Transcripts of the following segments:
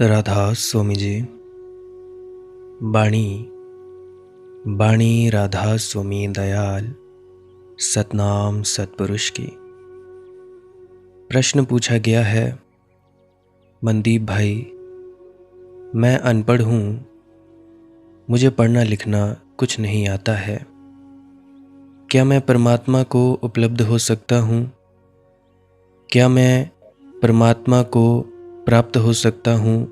राधा स्वामी जी। बाणी बाणी राधा स्वामी दयाल सतनाम सतपुरुष की। प्रश्न पूछा गया है, मनदीप भाई, मैं अनपढ़ हूँ, मुझे पढ़ना लिखना कुछ नहीं आता है। क्या मैं परमात्मा को उपलब्ध हो सकता हूँ? क्या मैं परमात्मा को प्राप्त हो सकता हूँ?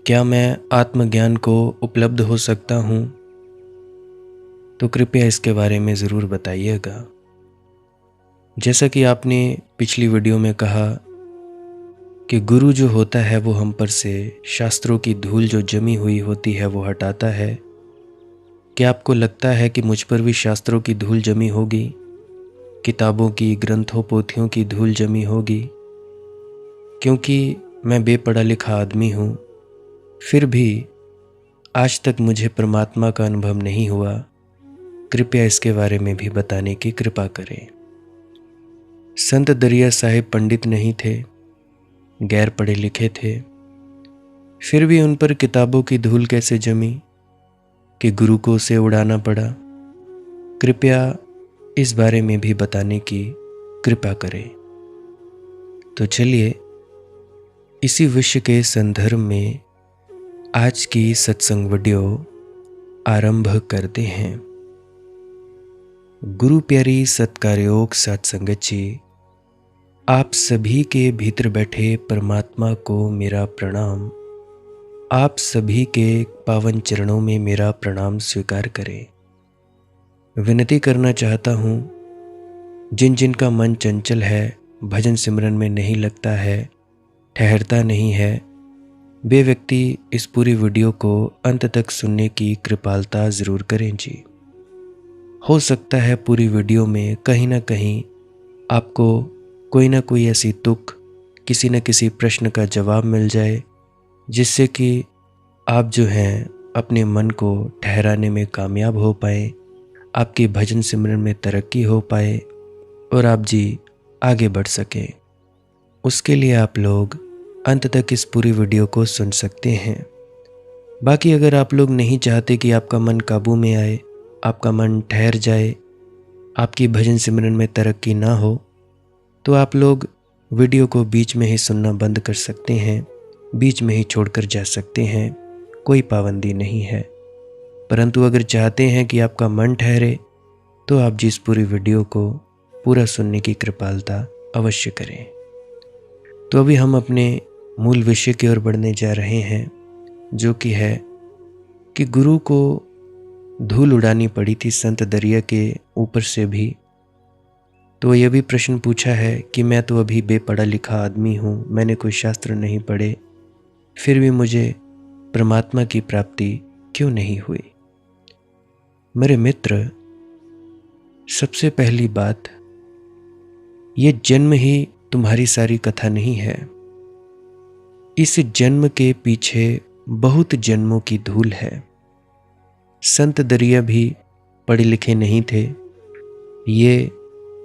क्या मैं आत्मज्ञान को उपलब्ध हो सकता हूँ? तो कृपया इसके बारे में ज़रूर बताइएगा। जैसा कि आपने पिछली वीडियो में कहा कि गुरु जो होता है वो हम पर से शास्त्रों की धूल जो जमी हुई होती है वो हटाता है। क्या आपको लगता है कि मुझ पर भी शास्त्रों की धूल जमी होगी, किताबों की, ग्रंथों, पोथियों की धूल जमी होगी? क्योंकि मैं बेपढ़ा लिखा आदमी हूँ, फिर भी आज तक मुझे परमात्मा का अनुभव नहीं हुआ। कृपया इसके बारे में भी बताने की कृपा करें। संत दरिया साहिब पंडित नहीं थे, गैर पढ़े लिखे थे, फिर भी उन पर किताबों की धूल कैसे जमी कि गुरु को उसे उड़ाना पड़ा? कृपया इस बारे में भी बताने की कृपा करें। तो चलिए इसी विषय के संदर्भ में आज की सत्संग वीडियो आरंभ करते हैं। गुरु प्यारी सत्कारयोग सत्संगत जी, आप सभी के भीतर बैठे परमात्मा को मेरा प्रणाम। आप सभी के पावन चरणों में मेरा प्रणाम स्वीकार करें। विनती करना चाहता हूँ, जिन जिन का मन चंचल है, भजन सिमरन में नहीं लगता है, ठहरता नहीं है, वे व्यक्ति इस पूरी वीडियो को अंत तक सुनने की कृपालता ज़रूर करें जी। हो सकता है पूरी वीडियो में कहीं ना कहीं आपको कोई ना कोई ऐसी तुक, किसी न किसी प्रश्न का जवाब मिल जाए, जिससे कि आप जो हैं अपने मन को ठहराने में कामयाब हो पाए, आपकी भजन सिमरन में तरक्की हो पाए और आप जी आगे बढ़ सकें। उसके लिए आप लोग अंत तक इस पूरी वीडियो को सुन सकते हैं। बाकी अगर आप लोग नहीं चाहते कि आपका मन काबू में आए, आपका मन ठहर जाए, आपकी भजन सिमरन में तरक्की ना हो, तो आप लोग वीडियो को बीच में ही सुनना बंद कर सकते हैं, बीच में ही छोड़कर जा सकते हैं, कोई पाबंदी नहीं है। परंतु अगर चाहते हैं कि आपका मन ठहरे तो आप जिस पूरी वीडियो को पूरा सुनने की कृपालता अवश्य करें। तो अभी हम अपने मूल विषय की ओर बढ़ने जा रहे हैं, जो कि है कि गुरु को धूल उड़ानी पड़ी थी संत दरिया के ऊपर से भी। तो यह भी प्रश्न पूछा है कि मैं तो अभी बेपढ़ा लिखा आदमी हूँ, मैंने कोई शास्त्र नहीं पढ़े, फिर भी मुझे परमात्मा की प्राप्ति क्यों नहीं हुई? मेरे मित्र, सबसे पहली बात, ये जन्म ही तुम्हारी सारी कथा नहीं है। इस जन्म के पीछे बहुत जन्मों की धूल है। संत दरिया भी पढ़े लिखे नहीं थे, ये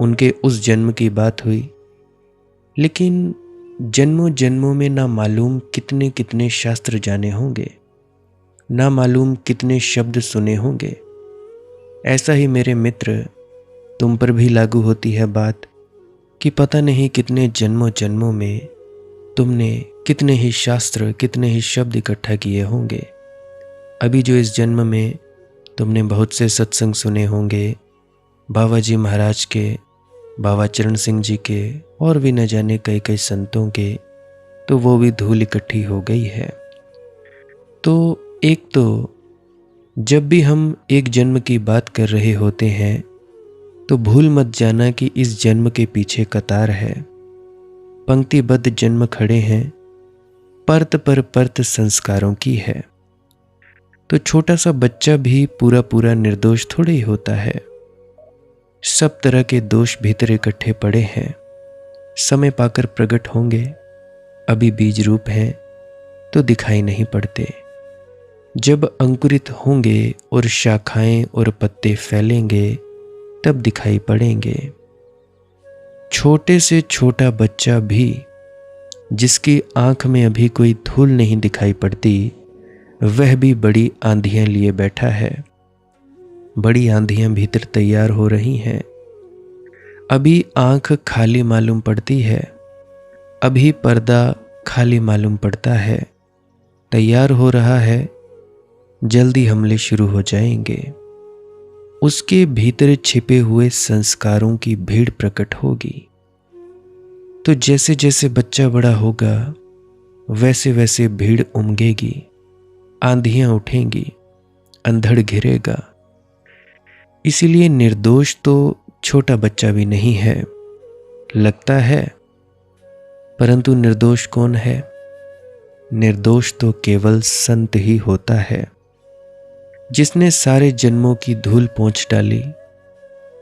उनके उस जन्म की बात हुई। लेकिन जन्मों जन्मों में ना मालूम कितने कितने शास्त्र जाने होंगे, ना मालूम कितने शब्द सुने होंगे। ऐसा ही मेरे मित्र तुम पर भी लागू होती है बात कि पता नहीं कितने जन्मों जन्मों में तुमने कितने ही शास्त्र, कितने ही शब्द इकट्ठा किए होंगे। अभी जो इस जन्म में तुमने बहुत से सत्संग सुने होंगे, बाबा जी महाराज के, बाबा चरण सिंह जी के, और भी न जाने कई कई संतों के, तो वो भी धूल इकट्ठी हो गई है। तो एक तो जब भी हम एक जन्म की बात कर रहे होते हैं तो भूल मत जाना कि इस जन्म के पीछे कतार है, पंक्तिबद्ध जन्म खड़े हैं, परत पर परत संस्कारों की है। तो छोटा सा बच्चा भी पूरा पूरा निर्दोष थोड़े ही होता है। सब तरह के दोष भीतर इकट्ठे पड़े हैं, समय पाकर प्रकट होंगे। अभी बीज रूप हैं तो दिखाई नहीं पड़ते, जब अंकुरित होंगे और शाखाएं और पत्ते फैलेंगे तब दिखाई पड़ेंगे। छोटे से छोटा बच्चा भी जिसकी आंख में अभी कोई धूल नहीं दिखाई पड़ती, वह भी बड़ी आंधियां लिए बैठा है। बड़ी आंधियां भीतर तैयार हो रही हैं। अभी आंख खाली मालूम पड़ती है, अभी पर्दा खाली मालूम पड़ता है। तैयार हो रहा है, जल्दी हमले शुरू हो जाएंगे। उसके भीतर छिपे हुए संस्कारों की भीड़ प्रकट होगी। तो जैसे जैसे बच्चा बड़ा होगा, वैसे वैसे भीड़ उमगेगी, आंधियां उठेंगी, अंधड़ घिरेगा। इसीलिए निर्दोष तो छोटा बच्चा भी नहीं है, लगता है, परंतु निर्दोष कौन है? निर्दोष तो केवल संत ही होता है, जिसने सारे जन्मों की धूल पोंछ डाली,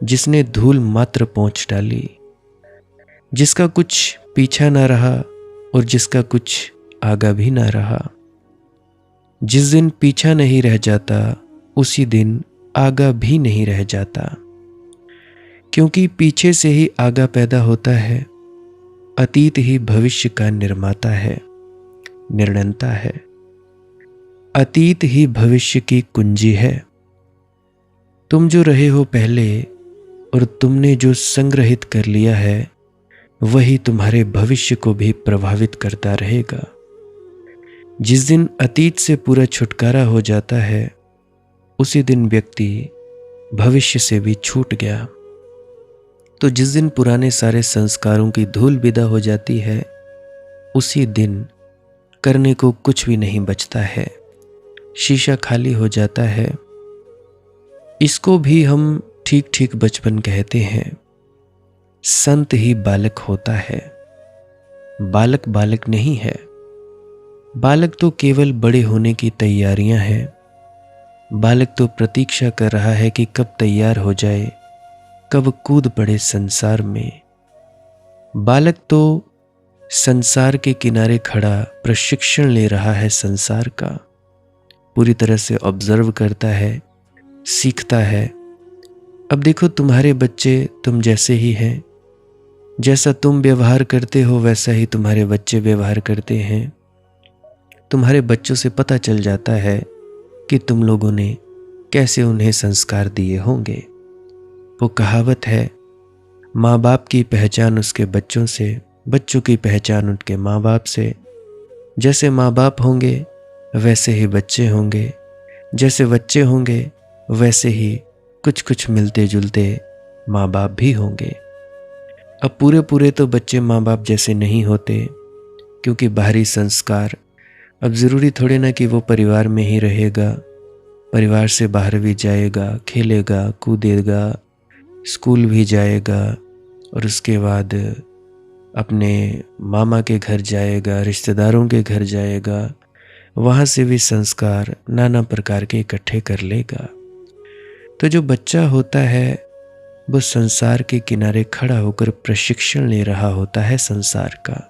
जिसने धूल मात्र पोंछ डाली, जिसका कुछ पीछा ना रहा और जिसका कुछ आगा भी ना रहा। जिस दिन पीछा नहीं रह जाता, उसी दिन आगा भी नहीं रह जाता, क्योंकि पीछे से ही आगा पैदा होता है। अतीत ही भविष्य का निर्माता है, निर्णयता है। अतीत ही भविष्य की कुंजी है। तुम जो रहे हो पहले और तुमने जो संग्रहित कर लिया है, वही तुम्हारे भविष्य को भी प्रभावित करता रहेगा। जिस दिन अतीत से पूरा छुटकारा हो जाता है, उसी दिन व्यक्ति भविष्य से भी छूट गया। तो जिस दिन पुराने सारे संस्कारों की धूल विदा हो जाती है, उसी दिन करने को कुछ भी नहीं बचता है, शीशा खाली हो जाता है। इसको भी हम ठीक ठीक बचपन कहते हैं। संत ही बालक होता है, बालक बालक नहीं है। बालक तो केवल बड़े होने की तैयारियां हैं। बालक तो प्रतीक्षा कर रहा है कि कब तैयार हो जाए, कब कूद पड़े संसार में। बालक तो संसार के किनारे खड़ा प्रशिक्षण ले रहा है संसार का। पूरी तरह से ऑब्जर्व करता है, सीखता है। अब देखो, तुम्हारे बच्चे तुम जैसे ही हैं। जैसा तुम व्यवहार करते हो, वैसा ही तुम्हारे बच्चे व्यवहार करते हैं। तुम्हारे बच्चों से पता चल जाता है कि तुम लोगों ने कैसे उन्हें संस्कार दिए होंगे। वो कहावत है, माँ बाप की पहचान उसके बच्चों से, बच्चों की पहचान उनके माँ बाप से। जैसे माँ बाप होंगे, वैसे ही बच्चे होंगे। जैसे बच्चे होंगे, वैसे ही कुछ कुछ मिलते जुलते माँ बाप भी होंगे। अब पूरे पूरे तो बच्चे माँ बाप जैसे नहीं होते, क्योंकि बाहरी संस्कार, अब ज़रूरी थोड़े ना कि वो परिवार में ही रहेगा। परिवार से बाहर भी जाएगा, खेलेगा, कूदेगा, स्कूल भी जाएगा, और उसके बाद अपने मामा के घर जाएगा, रिश्तेदारों के घर जाएगा। वहाँ से भी संस्कार नाना प्रकार के इकट्ठे कर लेगा। तो जो बच्चा होता है, वो संसार के किनारे खड़ा होकर प्रशिक्षण ले रहा होता है संसार का।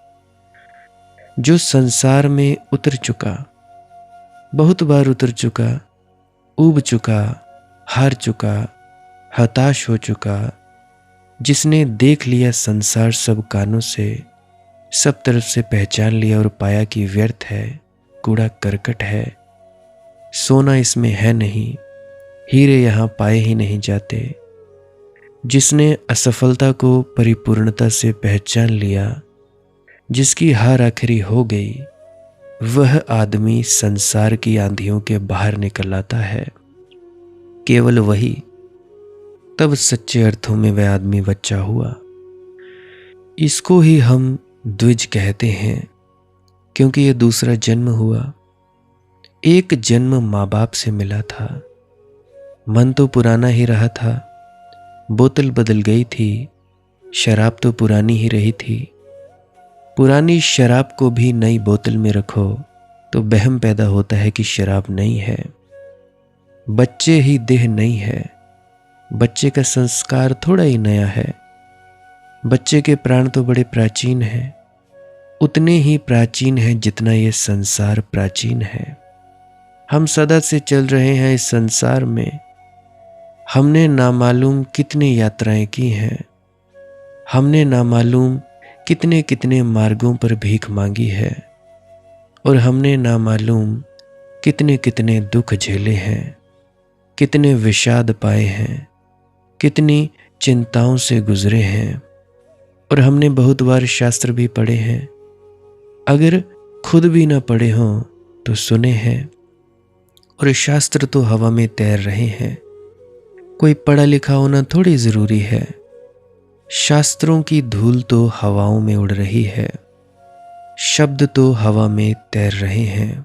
जो संसार में उतर चुका, बहुत बार उतर चुका, ऊब चुका, हार चुका, हताश हो चुका, जिसने देख लिया संसार सब कानों से, सब तरफ से पहचान लिया और पाया कि व्यर्थ है, कूड़ा करकट है, सोना इसमें है नहीं, हीरे यहाँ पाए ही नहीं जाते। जिसने असफलता को परिपूर्णता से पहचान लिया, जिसकी हार आखिरी हो गई, वह आदमी संसार की आंधियों के बाहर निकल आता है। केवल वही, तब सच्चे अर्थों में वह आदमी बच्चा हुआ। इसको ही हम द्विज कहते हैं, क्योंकि यह दूसरा जन्म हुआ। एक जन्म माँ बाप से मिला था, मन तो पुराना ही रहा था, बोतल बदल गई थी, शराब तो पुरानी ही रही थी। पुरानी शराब को भी नई बोतल में रखो तो वहम पैदा होता है कि शराब नई है। बच्चे ही देह नई है, बच्चे का संस्कार थोड़ा ही नया है। बच्चे के प्राण तो बड़े प्राचीन हैं, उतने ही प्राचीन हैं जितना ये संसार प्राचीन है। हम सदा से चल रहे हैं इस संसार में। हमने नामालूम कितनी यात्राएं की हैं, हमने नामालूम कितने कितने मार्गों पर भीख मांगी है और हमने नामालूम कितने कितने दुख झेले हैं, कितने विषाद पाए हैं, कितनी चिंताओं से गुजरे हैं। और हमने बहुत बार शास्त्र भी पढ़े हैं, अगर खुद भी ना पढ़े हों तो सुने हैं। और शास्त्र तो हवा में तैर रहे हैं, कोई पढ़ा लिखा होना थोड़ी ज़रूरी है। शास्त्रों की धूल तो हवाओं में उड़ रही है, शब्द तो हवा में तैर रहे हैं।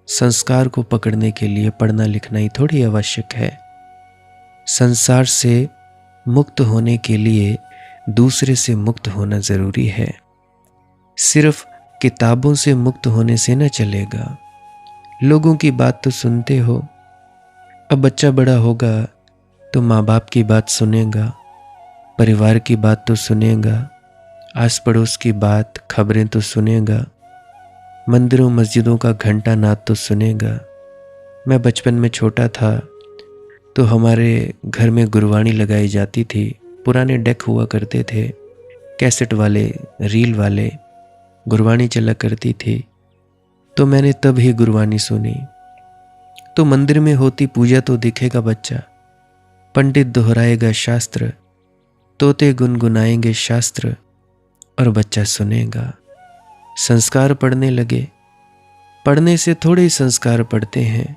संस्कार को पकड़ने के लिए पढ़ना लिखना ही थोड़ी आवश्यक है। संसार से मुक्त होने के लिए दूसरे से मुक्त होना ज़रूरी है। सिर्फ किताबों से मुक्त होने से न चलेगा। लोगों की बात तो सुनते हो, अब बच्चा बड़ा होगा तो माँ बाप की बात सुनेगा, परिवार की बात तो सुनेगा, आस पड़ोस की बात, खबरें तो सुनेगा, मंदिरों मस्जिदों का घंटा नाद तो सुनेगा। मैं बचपन में छोटा था तो हमारे घर में गुरबानी लगाई जाती थी। पुराने डेक हुआ करते थे, कैसेट वाले, रील वाले, गुरबानी चला करती थी। तो मैंने तब ही गुरबानी सुनी। तो मंदिर में होती पूजा तो दिखेगा बच्चा, पंडित दोहराएगा शास्त्र, तोते गुनगुनाएंगे शास्त्र और बच्चा सुनेगा। संस्कार पढ़ने लगे। पढ़ने से थोड़े ही संस्कार पढ़ते हैं।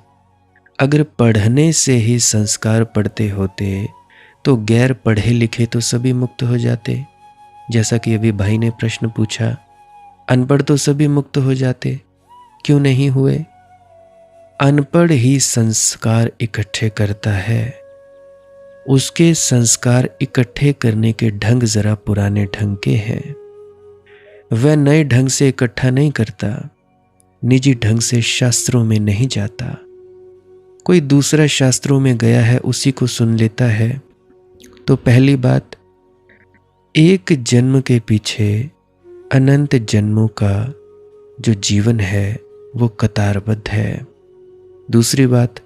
अगर पढ़ने से ही संस्कार पढ़ते होते तो गैर पढ़े लिखे तो सभी मुक्त हो जाते। जैसा कि अभी भाई ने प्रश्न पूछा, अनपढ़ तो सभी मुक्त हो जाते, क्यों नहीं हुए? अनपढ़ ही संस्कार इकट्ठे करता है। उसके संस्कार इकट्ठे करने के ढंग जरा पुराने ढंग के हैं। वह नए ढंग से इकट्ठा नहीं करता, निजी ढंग से शास्त्रों में नहीं जाता। कोई दूसरा शास्त्रों में गया है उसी को सुन लेता है। तो पहली बात, एक जन्म के पीछे अनंत जन्मों का जो जीवन है वो कतारबद्ध है। दूसरी बात,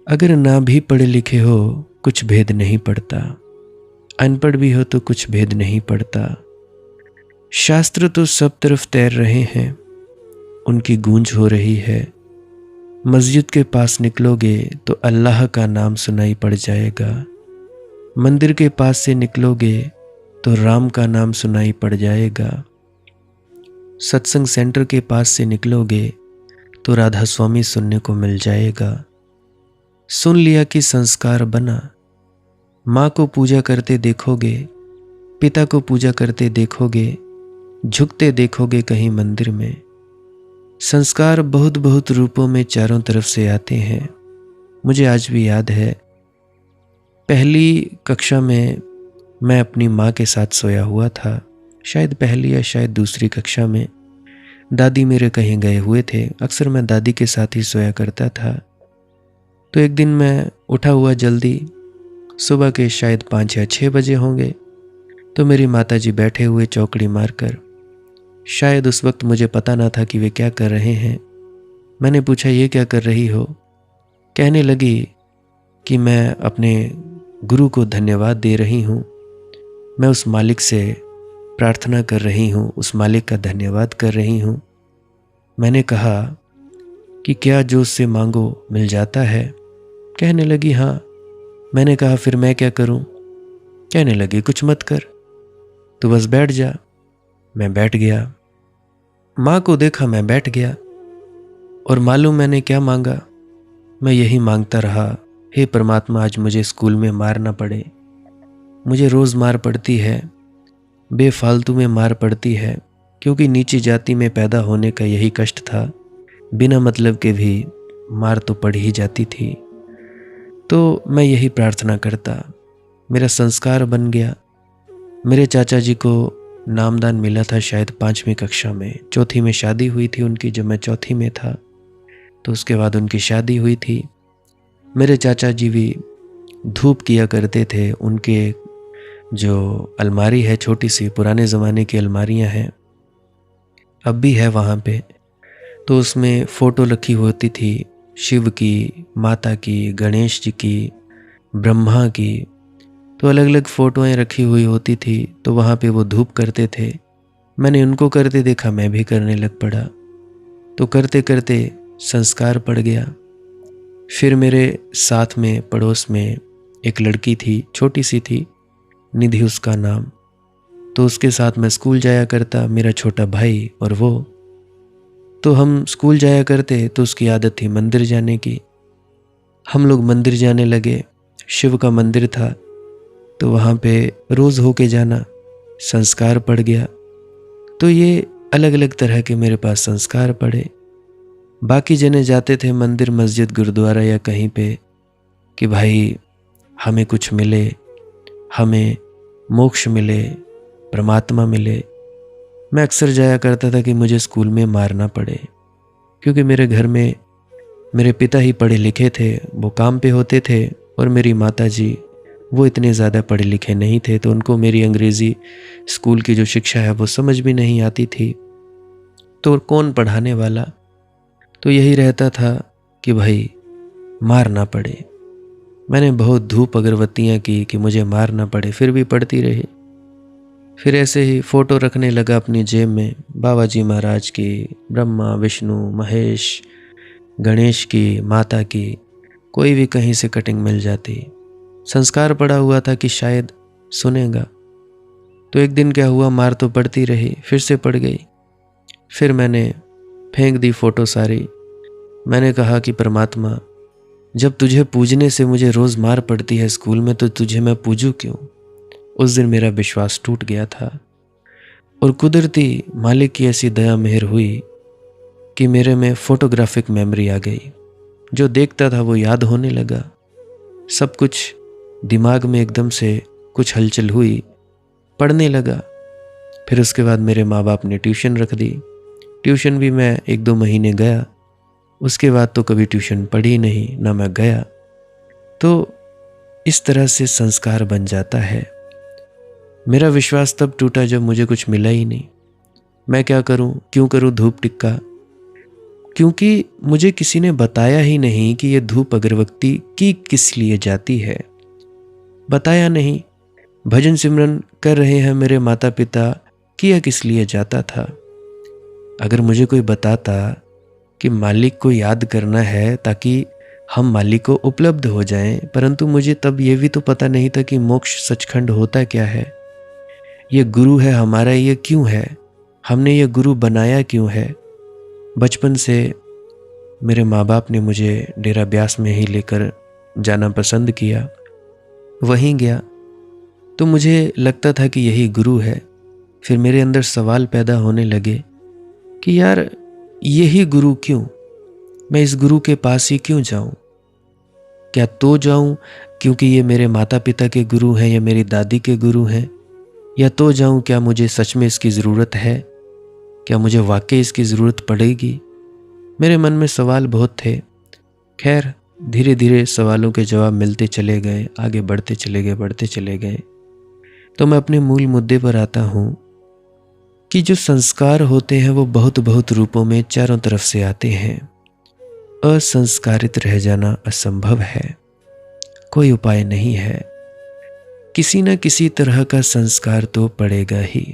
अगर ना भी पढ़े लिखे हो कुछ भेद नहीं पड़ता, अनपढ़ भी हो तो कुछ भेद नहीं पड़ता। शास्त्र तो सब तरफ तैर रहे हैं, उनकी गूंज हो रही है। मस्जिद के पास निकलोगे तो अल्लाह का नाम सुनाई पड़ जाएगा। मंदिर के पास से निकलोगे तो राम का नाम सुनाई पड़ जाएगा। सत्संग सेंटर के पास से निकलोगे तो राधा स्वामी सुनने को मिल जाएगा। सुन लिया कि संस्कार बना। माँ को पूजा करते देखोगे, पिता को पूजा करते देखोगे, झुकते देखोगे कहीं मंदिर में। संस्कार बहुत बहुत रूपों में चारों तरफ से आते हैं। मुझे आज भी याद है, पहली कक्षा में मैं अपनी माँ के साथ सोया हुआ था, शायद पहली या शायद दूसरी कक्षा में। दादी मेरे कहीं गए हुए थे, अक्सर मैं दादी के साथ ही सोया करता था। तो एक दिन मैं उठा हुआ जल्दी, सुबह के शायद 5 या 6 बजे होंगे। तो मेरी माताजी बैठे हुए चौकड़ी मारकर, शायद उस वक्त मुझे पता ना था कि वे क्या कर रहे हैं। मैंने पूछा, ये क्या कर रही हो? कहने लगी कि मैं अपने गुरु को धन्यवाद दे रही हूँ, मैं उस मालिक से प्रार्थना कर रही हूँ, उस मालिक का धन्यवाद कर रही हूँ। मैंने कहा कि क्या जो उससे मांगो मिल जाता है? कहने लगी हाँ। मैंने कहा फिर मैं क्या करूँ? कहने लगी कुछ मत कर, तू बस बैठ जा। मैं बैठ गया। माँ को देखा मैं बैठ गया, और मालूम मैंने क्या मांगा? मैं यही मांगता रहा, हे परमात्मा आज मुझे स्कूल में मार ना पड़े। मुझे रोज़ मार पड़ती है, बेफालतू में मार पड़ती है, क्योंकि नीची जाति में पैदा होने का यही कष्ट था। बिना मतलब के भी मार तो पड़ ही जाती थी। तो मैं यही प्रार्थना करता। मेरा संस्कार बन गया। मेरे चाचा जी को नामदान मिला था शायद 5वीं कक्षा में। 4थी में शादी हुई थी उनकी, जब मैं 4थी में था। तो उसके बाद उनकी शादी हुई थी। मेरे चाचा जी भी धूप किया करते थे। उनके जो अलमारी है छोटी सी, पुराने ज़माने की अलमारियां हैं, अब भी है वहाँ पे। तो उसमें फ़ोटो रखी होती थी, शिव की, माता की, गणेश जी की, ब्रह्मा की। तो अलग अलग फ़ोटोएँ रखी हुई होती थी, तो वहाँ पे वो धूप करते थे। मैंने उनको करते देखा, मैं भी करने लग पड़ा। तो करते करते संस्कार पड़ गया। फिर मेरे साथ में पड़ोस में एक लड़की थी, छोटी सी थी, निधि उसका नाम। तो उसके साथ मैं स्कूल जाया करता, मेरा छोटा भाई और वो। तो हम स्कूल जाया करते तो उसकी आदत थी मंदिर जाने की। हम लोग मंदिर जाने लगे। शिव का मंदिर था, तो वहाँ पे रोज़ होके जाना, संस्कार पड़ गया। तो ये अलग अलग तरह के मेरे पास संस्कार पड़े। बाकी जने जाते थे मंदिर, मस्जिद, गुरुद्वारा या कहीं पे कि भाई हमें कुछ मिले, हमें मोक्ष मिले, परमात्मा मिले। मैं अक्सर जाया करता था कि मुझे स्कूल में मार ना पड़े, क्योंकि मेरे घर में मेरे पिता ही पढ़े लिखे थे, वो काम पे होते थे, और मेरी माताजी वो इतने ज़्यादा पढ़े लिखे नहीं थे, तो उनको मेरी अंग्रेज़ी स्कूल की जो शिक्षा है वो समझ भी नहीं आती थी। तो कौन पढ़ाने वाला, तो यही रहता था कि भाई मार ना पड़े। मैंने बहुत धूप अगरबत्तियाँ की कि मुझे मार ना पड़े, फिर भी पड़ती रही। फिर ऐसे ही फ़ोटो रखने लगा अपनी जेब में, बाबा जी महाराज की, ब्रह्मा विष्णु महेश, गणेश की, माता की, कोई भी कहीं से कटिंग मिल जाती। संस्कार पड़ा हुआ था कि शायद सुनेगा। तो एक दिन क्या हुआ, मार तो पड़ती रही, फिर से पड़ गई। फिर मैंने फेंक दी फ़ोटो सारी। मैंने कहा कि परमात्मा, जब तुझे पूजने से मुझे रोज़ मार पड़ती है स्कूल में, तो तुझे मैं पूजूं क्यों। उस दिन मेरा विश्वास टूट गया था, और कुदरती मालिक की ऐसी दया मेहर हुई कि मेरे में फोटोग्राफिक मेमोरी आ गई। जो देखता था वो याद होने लगा। सब कुछ दिमाग में एकदम से कुछ हलचल हुई, पढ़ने लगा। फिर उसके बाद मेरे माँ बाप ने ट्यूशन रख दी। ट्यूशन भी मैं 1-2 महीने गया, उसके बाद तो कभी ट्यूशन पढ़ी नहीं, ना मैं गया। तो इस तरह से संस्कार बन जाता है। मेरा विश्वास तब टूटा जब मुझे कुछ मिला ही नहीं। मैं क्या करूं, क्यों करूं धूप टिक्का, क्योंकि मुझे किसी ने बताया ही नहीं कि ये धूप अगरबत्ती की किस लिए जाती है। बताया नहीं। भजन सिमरन कर रहे हैं मेरे माता पिता, किया किस लिए जाता था। अगर मुझे कोई बताता कि मालिक को याद करना है ताकि हम मालिक को उपलब्ध हो जाएं, परंतु मुझे तब ये भी तो पता नहीं था कि मोक्ष सचखंड होता क्या है, ये गुरु है हमारा, ये क्यों है, हमने ये गुरु बनाया क्यों है। बचपन से मेरे माँ बाप ने मुझे डेरा ब्यास में ही लेकर जाना पसंद किया। वहीं गया तो मुझे लगता था कि यही गुरु है। फिर मेरे अंदर सवाल पैदा होने लगे कि यार यही गुरु क्यों, मैं इस गुरु के पास ही क्यों जाऊं। क्या तो जाऊं क्योंकि ये मेरे माता पिता के गुरु हैं या मेरी दादी के गुरु हैं, या तो जाऊं क्या मुझे सच में इसकी ज़रूरत है, क्या मुझे वाकई इसकी ज़रूरत पड़ेगी। मेरे मन में सवाल बहुत थे। खैर धीरे धीरे सवालों के जवाब मिलते चले गए, आगे बढ़ते चले गए। तो मैं अपने मूल मुद्दे पर आता हूँ कि जो संस्कार होते हैं वो बहुत बहुत रूपों में चारों तरफ से आते हैं। असंस्कारित रह जाना असंभव है, कोई उपाय नहीं है। किसी न किसी तरह का संस्कार तो पड़ेगा ही।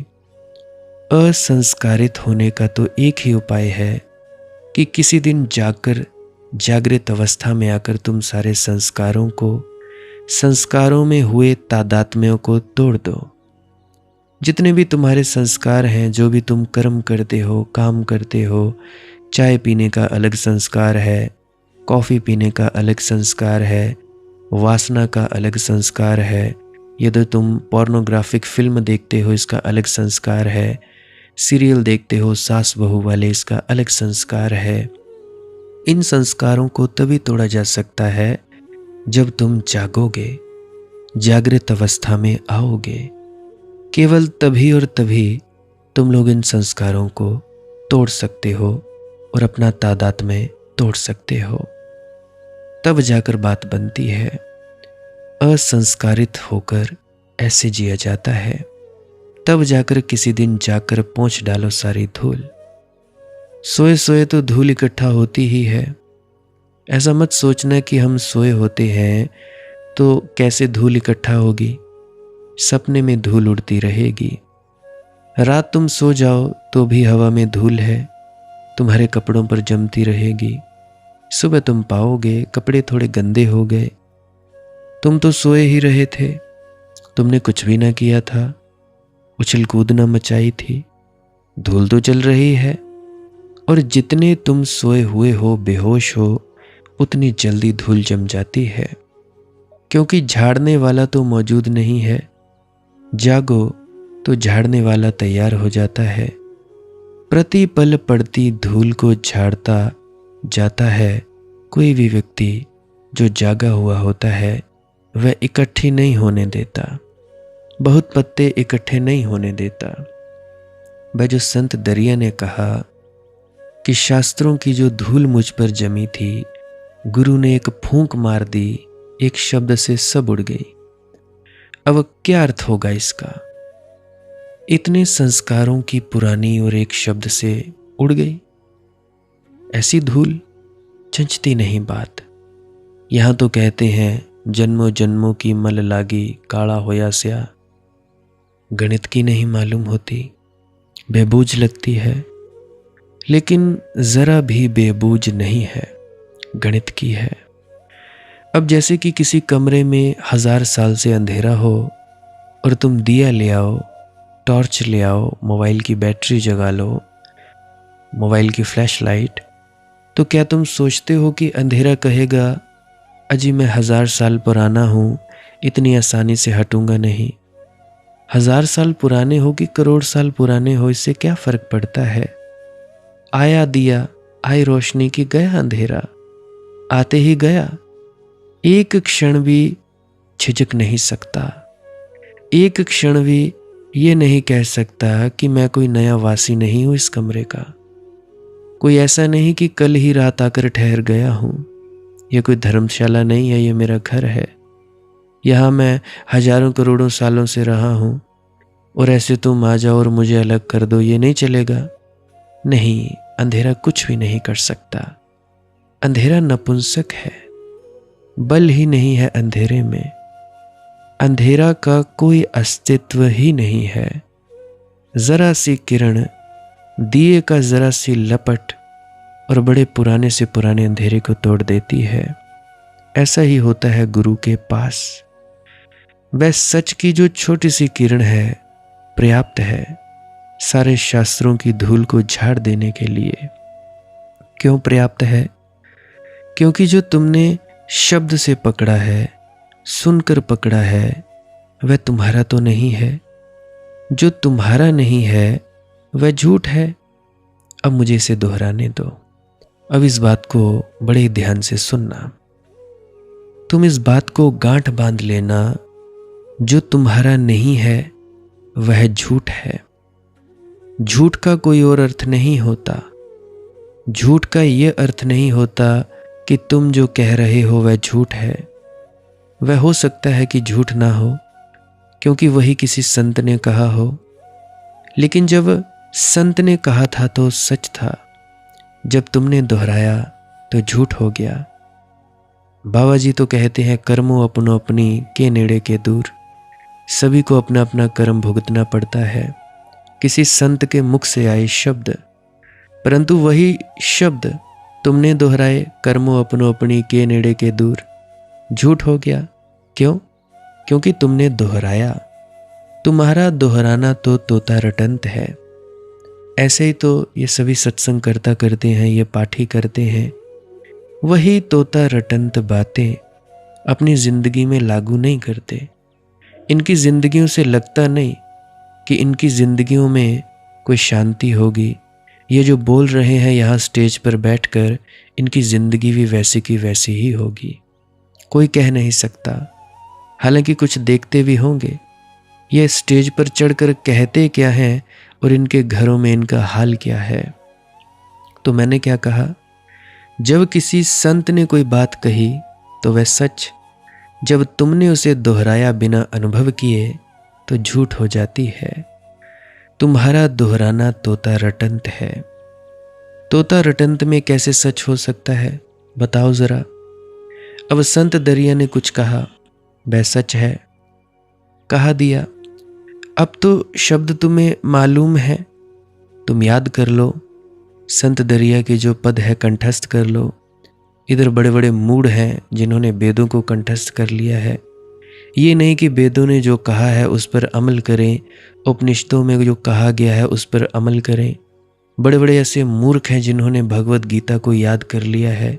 असंस्कारित होने का तो एक ही उपाय है कि किसी दिन जाकर जागृत अवस्था में आकर तुम सारे संस्कारों में हुए तादात्म्यों को तोड़ दो। जितने भी तुम्हारे संस्कार हैं, जो भी तुम कर्म करते हो, काम करते हो, चाय पीने का अलग संस्कार है, कॉफ़ी पीने का अलग संस्कार है, वासना का अलग संस्कार है, यदि तुम पोर्नोग्राफिक फिल्म देखते हो इसका अलग संस्कार है, सीरियल देखते हो सास बहू वाले इसका अलग संस्कार है। इन संस्कारों को तभी तोड़ा जा सकता है जब तुम जागोगे, जागृत अवस्था में आओगे। केवल तभी और तभी तुम लोग इन संस्कारों को तोड़ सकते हो और अपना तादात्म्य तोड़ सकते हो। तब जाकर बात बनती है। असंस्कारित होकर ऐसे जिया जाता है, तब जाकर किसी दिन जाकर पोंछ डालो सारी धूल। सोए सोए तो धूल इकट्ठा होती ही है। ऐसा मत सोचना कि हम सोए होते हैं तो कैसे धूल इकट्ठा होगी। सपने में धूल उड़ती रहेगी। रात तुम सो जाओ तो भी हवा में धूल है, तुम्हारे कपड़ों पर जमती रहेगी। सुबह तुम पाओगे कपड़े थोड़े गंदे हो गए, तुम तो सोए ही रहे थे, तुमने कुछ भी ना किया था, उछल कूद न मचाई थी, धूल तो चल रही है। और जितने तुम सोए हुए हो, बेहोश हो, उतनी जल्दी धूल जम जाती है, क्योंकि झाड़ने वाला तो मौजूद नहीं है। जागो तो झाड़ने वाला तैयार हो जाता है। प्रति पल पड़ती धूल को झाड़ता जाता है। कोई भी व्यक्ति जो जागा हुआ होता है वह इकट्ठी नहीं होने देता, बहुत पत्ते इकट्ठे नहीं होने देता। वह जो संत दरिया ने कहा कि शास्त्रों की जो धूल मुझ पर जमी थी, गुरु ने एक फूंक मार दी, एक शब्द से सब उड़ गई। अब क्या अर्थ होगा इसका? इतने संस्कारों की पुरानी और एक शब्द से उड़ गई। ऐसी धूल चंचती नहीं बात। यहां तो कहते हैं जन्मों जन्मों की मल लागी, काला होया स्या। गणित की नहीं मालूम होती, बेबूझ लगती है, लेकिन जरा भी बेबूझ नहीं है, गणित की है। अब जैसे कि किसी कमरे में 1000 साल से अंधेरा हो और तुम दिया ले आओ, टॉर्च ले आओ, मोबाइल की बैटरी जगा लो, मोबाइल की फ्लैश लाइट, तो क्या तुम सोचते हो कि अंधेरा कहेगा अजी मैं 1000 साल पुराना हूं, इतनी आसानी से हटूंगा नहीं। 1000 साल पुराने हो कि करोड़ साल पुराने हो, इससे क्या फर्क पड़ता है? आया दिया, आई रोशनी की, गया अंधेरा, आते ही गया। एक क्षण भी झिझक नहीं सकता, एक क्षण भी ये नहीं कह सकता कि मैं कोई नया वासी नहीं हूं इस कमरे का। कोई ऐसा नहीं कि कल ही रात आकर ठहर गया हूं। यह कोई धर्मशाला नहीं है, ये मेरा घर है। यहां मैं हजारों करोड़ों सालों से रहा हूं, और ऐसे तुम आ जाओ और मुझे अलग कर दो, ये नहीं चलेगा। नहीं, अंधेरा कुछ भी नहीं कर सकता। अंधेरा नपुंसक है, बल ही नहीं है अंधेरे में। अंधेरा का कोई अस्तित्व ही नहीं है। जरा सी किरण, दिए का जरा सी लपट, और बड़े पुराने से पुराने अंधेरे को तोड़ देती है। ऐसा ही होता है गुरु के पास। वह सच की जो छोटी सी किरण है पर्याप्त है सारे शास्त्रों की धूल को झाड़ देने के लिए। क्यों पर्याप्त है? क्योंकि जो तुमने शब्द से पकड़ा है, सुनकर पकड़ा है, वह तुम्हारा तो नहीं है। जो तुम्हारा नहीं है वह झूठ है। अब मुझे इसे दोहराने दो। अब इस बात को बड़े ध्यान से सुनना। तुम इस बात को गांठ बांध लेना, जो तुम्हारा नहीं है वह झूठ है। झूठ का कोई और अर्थ नहीं होता। झूठ का यह अर्थ नहीं होता कि तुम जो कह रहे हो वह झूठ है। वह हो सकता है कि झूठ ना हो, क्योंकि वही किसी संत ने कहा हो, लेकिन जब संत ने कहा था तो सच था, जब तुमने दोहराया तो झूठ हो गया। बाबा जी तो कहते हैं कर्मों अपनो अपनी के नेड़े के दूर। सभी को अपना अपना कर्म भुगतना पड़ता है। किसी संत के मुख से आए शब्द, परंतु वही शब्द तुमने दोहराए, कर्मों अपनो अपनी के नेड़े के दूर, झूठ हो गया। क्यों? क्योंकि तुमने दोहराया। तुम्हारा दोहराना तो तोता रटंत है। ऐसे ही तो ये सभी सत्संग करता करते हैं, ये पाठी करते हैं। वही तोता रटंत बातें अपनी जिंदगी में लागू नहीं करते। इनकी जिंदगियों से लगता नहीं कि इनकी जिंदगियों में कोई शांति होगी। ये जो बोल रहे हैं यहाँ स्टेज पर बैठकर, इनकी जिंदगी भी वैसी की वैसी ही होगी। कोई कह नहीं सकता। हालांकि कुछ देखते भी होंगे। ये स्टेज पर चढ़कर कहते क्या हैं और इनके घरों में इनका हाल क्या है। तो मैंने क्या कहा, जब किसी संत ने कोई बात कही तो वह सच, जब तुमने उसे दोहराया बिना अनुभव किए तो झूठ हो जाती है। तुम्हारा दोहराना तोता रटंत है। तोता रटंत में कैसे सच हो सकता है, बताओ जरा। अब संत दरिया ने कुछ कहा, वह सच है। कहा दिया। अब तो शब्द तुम्हें मालूम है, तुम याद कर लो। संत दरिया के जो पद है कंठस्थ कर लो। इधर बड़े बड़े मूढ़ हैं जिन्होंने वेदों को कंठस्थ कर लिया है। ये नहीं कि वेदों ने जो कहा है उस पर अमल करें, उपनिषदों में जो कहा गया है उस पर अमल करें। बड़े बड़े ऐसे मूर्ख हैं जिन्होंने भगवत गीता को याद कर लिया है।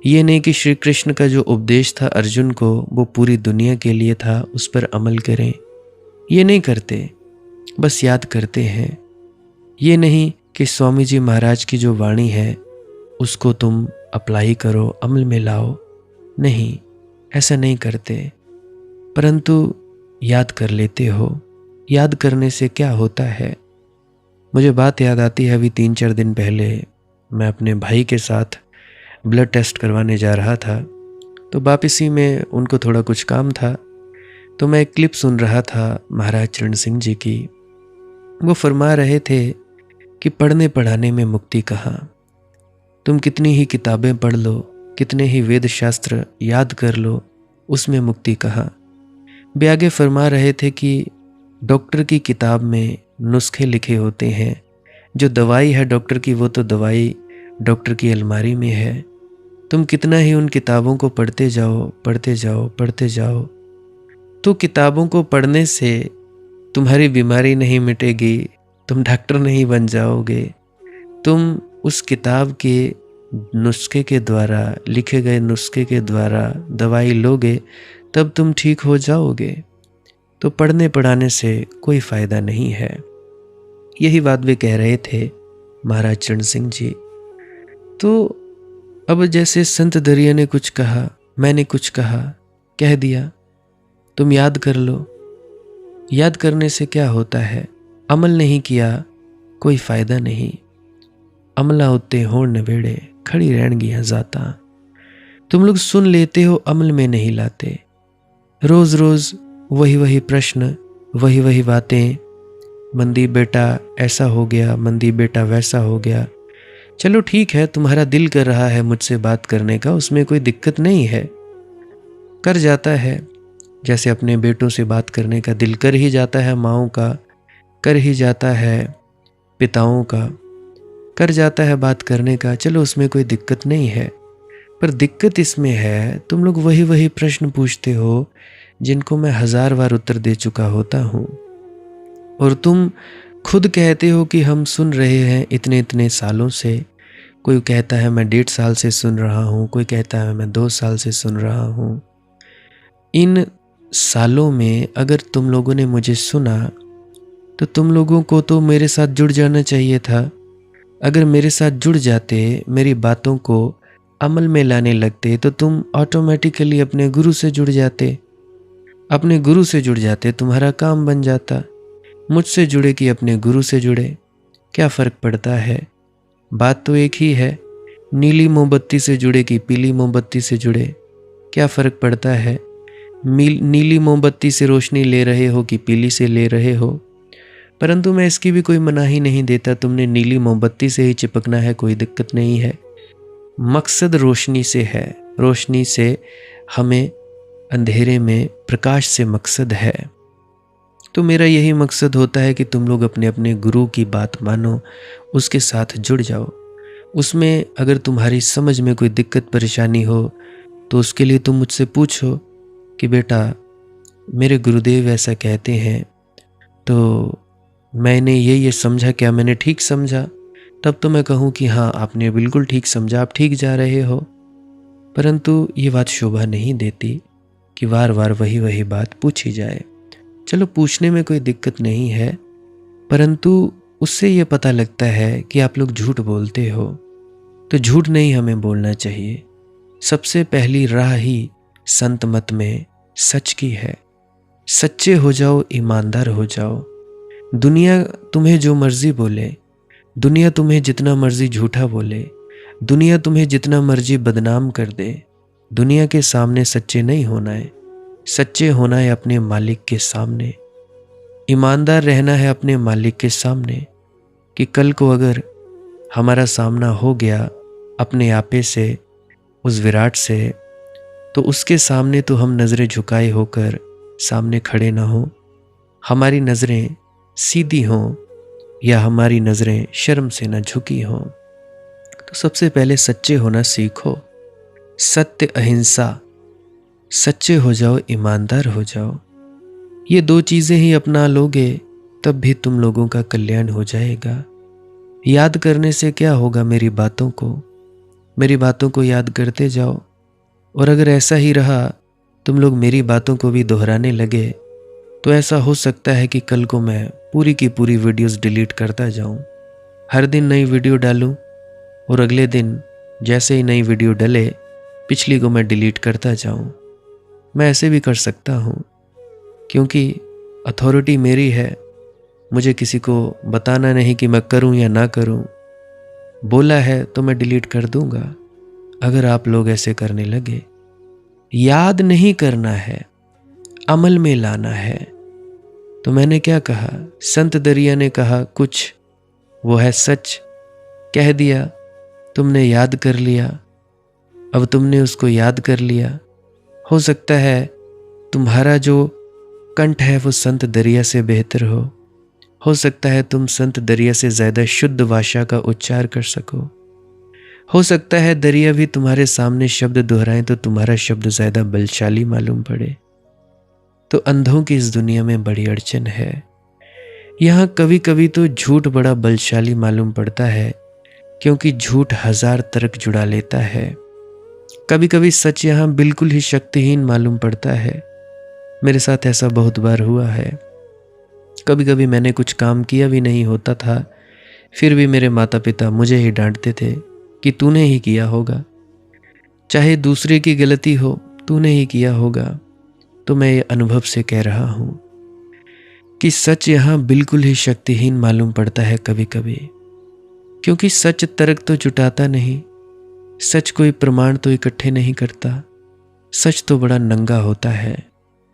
ये नहीं कि श्री कृष्ण का जो उपदेश था अर्जुन को वो पूरी दुनिया के लिए था, उस पर अमल करें। ये नहीं करते, बस याद करते हैं। ये नहीं कि स्वामी जी महाराज की जो वाणी है उसको तुम अप्लाई करो, अमल में लाओ। नहीं, ऐसा नहीं करते, परंतु याद कर लेते हो। याद करने से क्या होता है? मुझे बात याद आती है, अभी 3-4 दिन पहले मैं अपने भाई के साथ ब्लड टेस्ट करवाने जा रहा था, तो वापसी में उनको थोड़ा कुछ काम था, तो मैं एक क्लिप सुन रहा था महाराज चरण सिंह जी की। वो फरमा रहे थे कि पढ़ने पढ़ाने में मुक्ति कहाँ। तुम कितनी ही किताबें पढ़ लो, कितने ही वेद शास्त्र याद कर लो, उसमें मुक्ति कहाँ। वे आगे फरमा रहे थे कि डॉक्टर की किताब में नुस्खे लिखे होते हैं, जो दवाई है डॉक्टर की वो तो दवाई डॉक्टर की अलमारी में है। तुम कितना ही उन किताबों को पढ़ते जाओ, पढ़ते जाओ, पढ़ते जाओ, तो किताबों को पढ़ने से तुम्हारी बीमारी नहीं मिटेगी, तुम डॉक्टर नहीं बन जाओगे। तुम उस किताब के नुस्खे के द्वारा, लिखे गए नुस्खे के द्वारा दवाई लोगे, तब तुम ठीक हो जाओगे। तो पढ़ने पढ़ाने से कोई फ़ायदा नहीं है। यही बात वे कह रहे थे महाराज चरण सिंह जी। तो अब जैसे संत दरिया ने कुछ कहा, मैंने कुछ कहा, कह दिया, तुम याद कर लो। याद करने से क्या होता है? अमल नहीं किया कोई फ़ायदा नहीं। अमला उत्ते होड़ नवेड़े, खड़ी रहनगियाँ जाता। तुम लोग सुन लेते हो, अमल में नहीं लाते। रोज़ रोज़ वही वही प्रश्न, वही वही बातें। मनदीप बेटा ऐसा हो गया, मनदीप बेटा वैसा हो गया। चलो ठीक है, तुम्हारा दिल कर रहा है मुझसे बात करने का, उसमें कोई दिक्कत नहीं है, कर जाता है। जैसे अपने बेटों से बात करने का दिल कर ही जाता है, माँओं का कर ही जाता है, पिताओं का कर जाता है बात करने का, चलो उसमें कोई दिक्कत नहीं है। पर दिक्कत इसमें है, तुम लोग वही वही प्रश्न पूछते हो जिनको मैं 1000 बार उत्तर दे चुका होता हूँ। और तुम खुद कहते हो कि हम सुन रहे हैं इतने इतने सालों से। कोई कहता है मैं 1.5 साल से सुन रहा हूँ, कोई कहता है मैं 2 साल से सुन रहा हूँ। इन सालों में अगर तुम लोगों ने मुझे सुना तो तुम लोगों को तो मेरे साथ जुड़ जाना चाहिए था। अगर मेरे साथ जुड़ जाते, मेरी बातों को अमल में लाने लगते, तो तुम ऑटोमेटिकली अपने गुरु से जुड़ जाते। अपने गुरु से जुड़ जाते, तुम्हारा काम बन जाता। मुझसे जुड़े कि अपने गुरु से जुड़े, क्या फ़र्क पड़ता है? बात तो एक ही है। नीली मोमबत्ती से जुड़े कि पीली मोमबत्ती से जुड़े, क्या फ़र्क पड़ता है? नीली मोमबत्ती से रोशनी ले रहे हो कि पीली से ले रहे हो। परंतु मैं इसकी भी कोई मनाही नहीं देता, तुमने नीली मोमबत्ती से ही चिपकना है, कोई दिक्कत नहीं है। मकसद रोशनी से है, रोशनी से हमें, अंधेरे में प्रकाश से मकसद है। तो मेरा यही मकसद होता है कि तुम लोग अपने अपने गुरु की बात मानो, उसके साथ जुड़ जाओ। उसमें अगर तुम्हारी समझ में कोई दिक्कत परेशानी हो तो उसके लिए तुम मुझसे पूछो कि बेटा मेरे गुरुदेव ऐसा कहते हैं, तो मैंने ये समझा, क्या मैंने ठीक समझा? तब तो मैं कहूँ कि हाँ आपने बिल्कुल ठीक समझा, आप ठीक जा रहे हो। परंतु ये बात शोभा नहीं देती कि बार बार वही वही बात पूछी जाए। चलो पूछने में कोई दिक्कत नहीं है, परंतु उससे ये पता लगता है कि आप लोग झूठ बोलते हो। तो झूठ नहीं हमें बोलना चाहिए। सबसे पहली राह ही संत मत में सच की है। सच्चे हो जाओ, ईमानदार हो जाओ। दुनिया तुम्हें जो मर्जी बोले, दुनिया तुम्हें जितना मर्जी झूठा बोले, दुनिया तुम्हें जितना मर्जी बदनाम कर दे, दुनिया के सामने सच्चे नहीं होना है। सच्चे होना है अपने मालिक के सामने। ईमानदार रहना है अपने मालिक के सामने कि कल को अगर हमारा सामना हो गया अपने आपे से, उस विराट से, तो उसके सामने तो हम नज़रें झुकाए होकर सामने खड़े ना हो, हमारी नज़रें सीधी हों या हमारी नज़रें शर्म से न झुकी हों। तो सबसे पहले सच्चे होना सीखो। सत्य, अहिंसा, सच्चे हो जाओ, ईमानदार हो जाओ। ये 2 चीज़ें ही अपना लोगे तब भी तुम लोगों का कल्याण हो जाएगा। याद करने से क्या होगा? मेरी बातों को याद करते जाओ। और अगर ऐसा ही रहा, तुम लोग मेरी बातों को भी दोहराने लगे, तो ऐसा हो सकता है कि कल को मैं पूरी की पूरी वीडियोस डिलीट करता जाऊं। हर दिन नई वीडियो डालूं और अगले दिन जैसे ही नई वीडियो डले, पिछली को मैं डिलीट करता जाऊं। मैं ऐसे भी कर सकता हूं, क्योंकि अथॉरिटी मेरी है। मुझे किसी को बताना नहीं कि मैं करूं या ना करूं। बोला है तो मैं डिलीट कर दूंगा। अगर आप लोग ऐसे करने लगे, याद नहीं करना है, अमल में लाना है। तो मैंने क्या कहा? संत दरिया ने कहा कुछ, वो है सच। कह दिया, तुमने याद कर लिया। अब तुमने उसको याद कर लिया। हो सकता है तुम्हारा जो कंठ है वो संत दरिया से बेहतर हो सकता है तुम संत दरिया से ज़्यादा शुद्ध भाषा का उच्चार कर सको। हो सकता है दरिया भी तुम्हारे सामने शब्द दोहराएं तो तुम्हारा शब्द ज़्यादा बलशाली मालूम पड़े। तो अंधों की इस दुनिया में बड़ी अड़चन है। यहाँ कभी कभी तो झूठ बड़ा बलशाली मालूम पड़ता है, क्योंकि झूठ 1000 तर्क जुड़ा लेता है। कभी कभी सच यहाँ बिल्कुल ही शक्तिहीन मालूम पड़ता है। मेरे साथ ऐसा बहुत बार हुआ है। कभी कभी मैंने कुछ काम किया भी नहीं होता था, फिर भी मेरे माता पिता मुझे ही डांटते थे कि तूने ही किया होगा, चाहे दूसरे की गलती हो, तूने ही किया होगा। तो मैं ये अनुभव से कह रहा हूँ कि सच यहाँ बिल्कुल ही शक्तिहीन मालूम पड़ता है कभी कभी, क्योंकि सच तर्क तो जुटाता नहीं, सच कोई प्रमाण तो इकट्ठे नहीं करता। सच तो बड़ा नंगा होता है,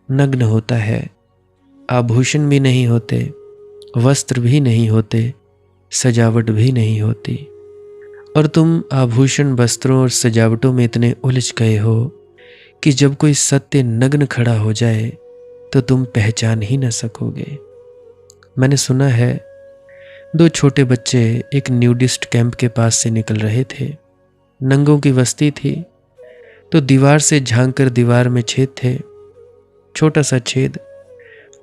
नग्न होता है। आभूषण भी नहीं होते, वस्त्र भी नहीं होते, सजावट भी नहीं होती। और तुम आभूषण, वस्त्रों और सजावटों में इतने उलझ गए हो कि जब कोई सत्य नग्न खड़ा हो जाए तो तुम पहचान ही न सकोगे। मैंने सुना है 2 छोटे बच्चे एक न्यूडिस्ट कैंप के पास से निकल रहे थे। नंगों की बस्ती थी, तो दीवार से झांककर दीवार में छेद थे, छोटा सा छेद।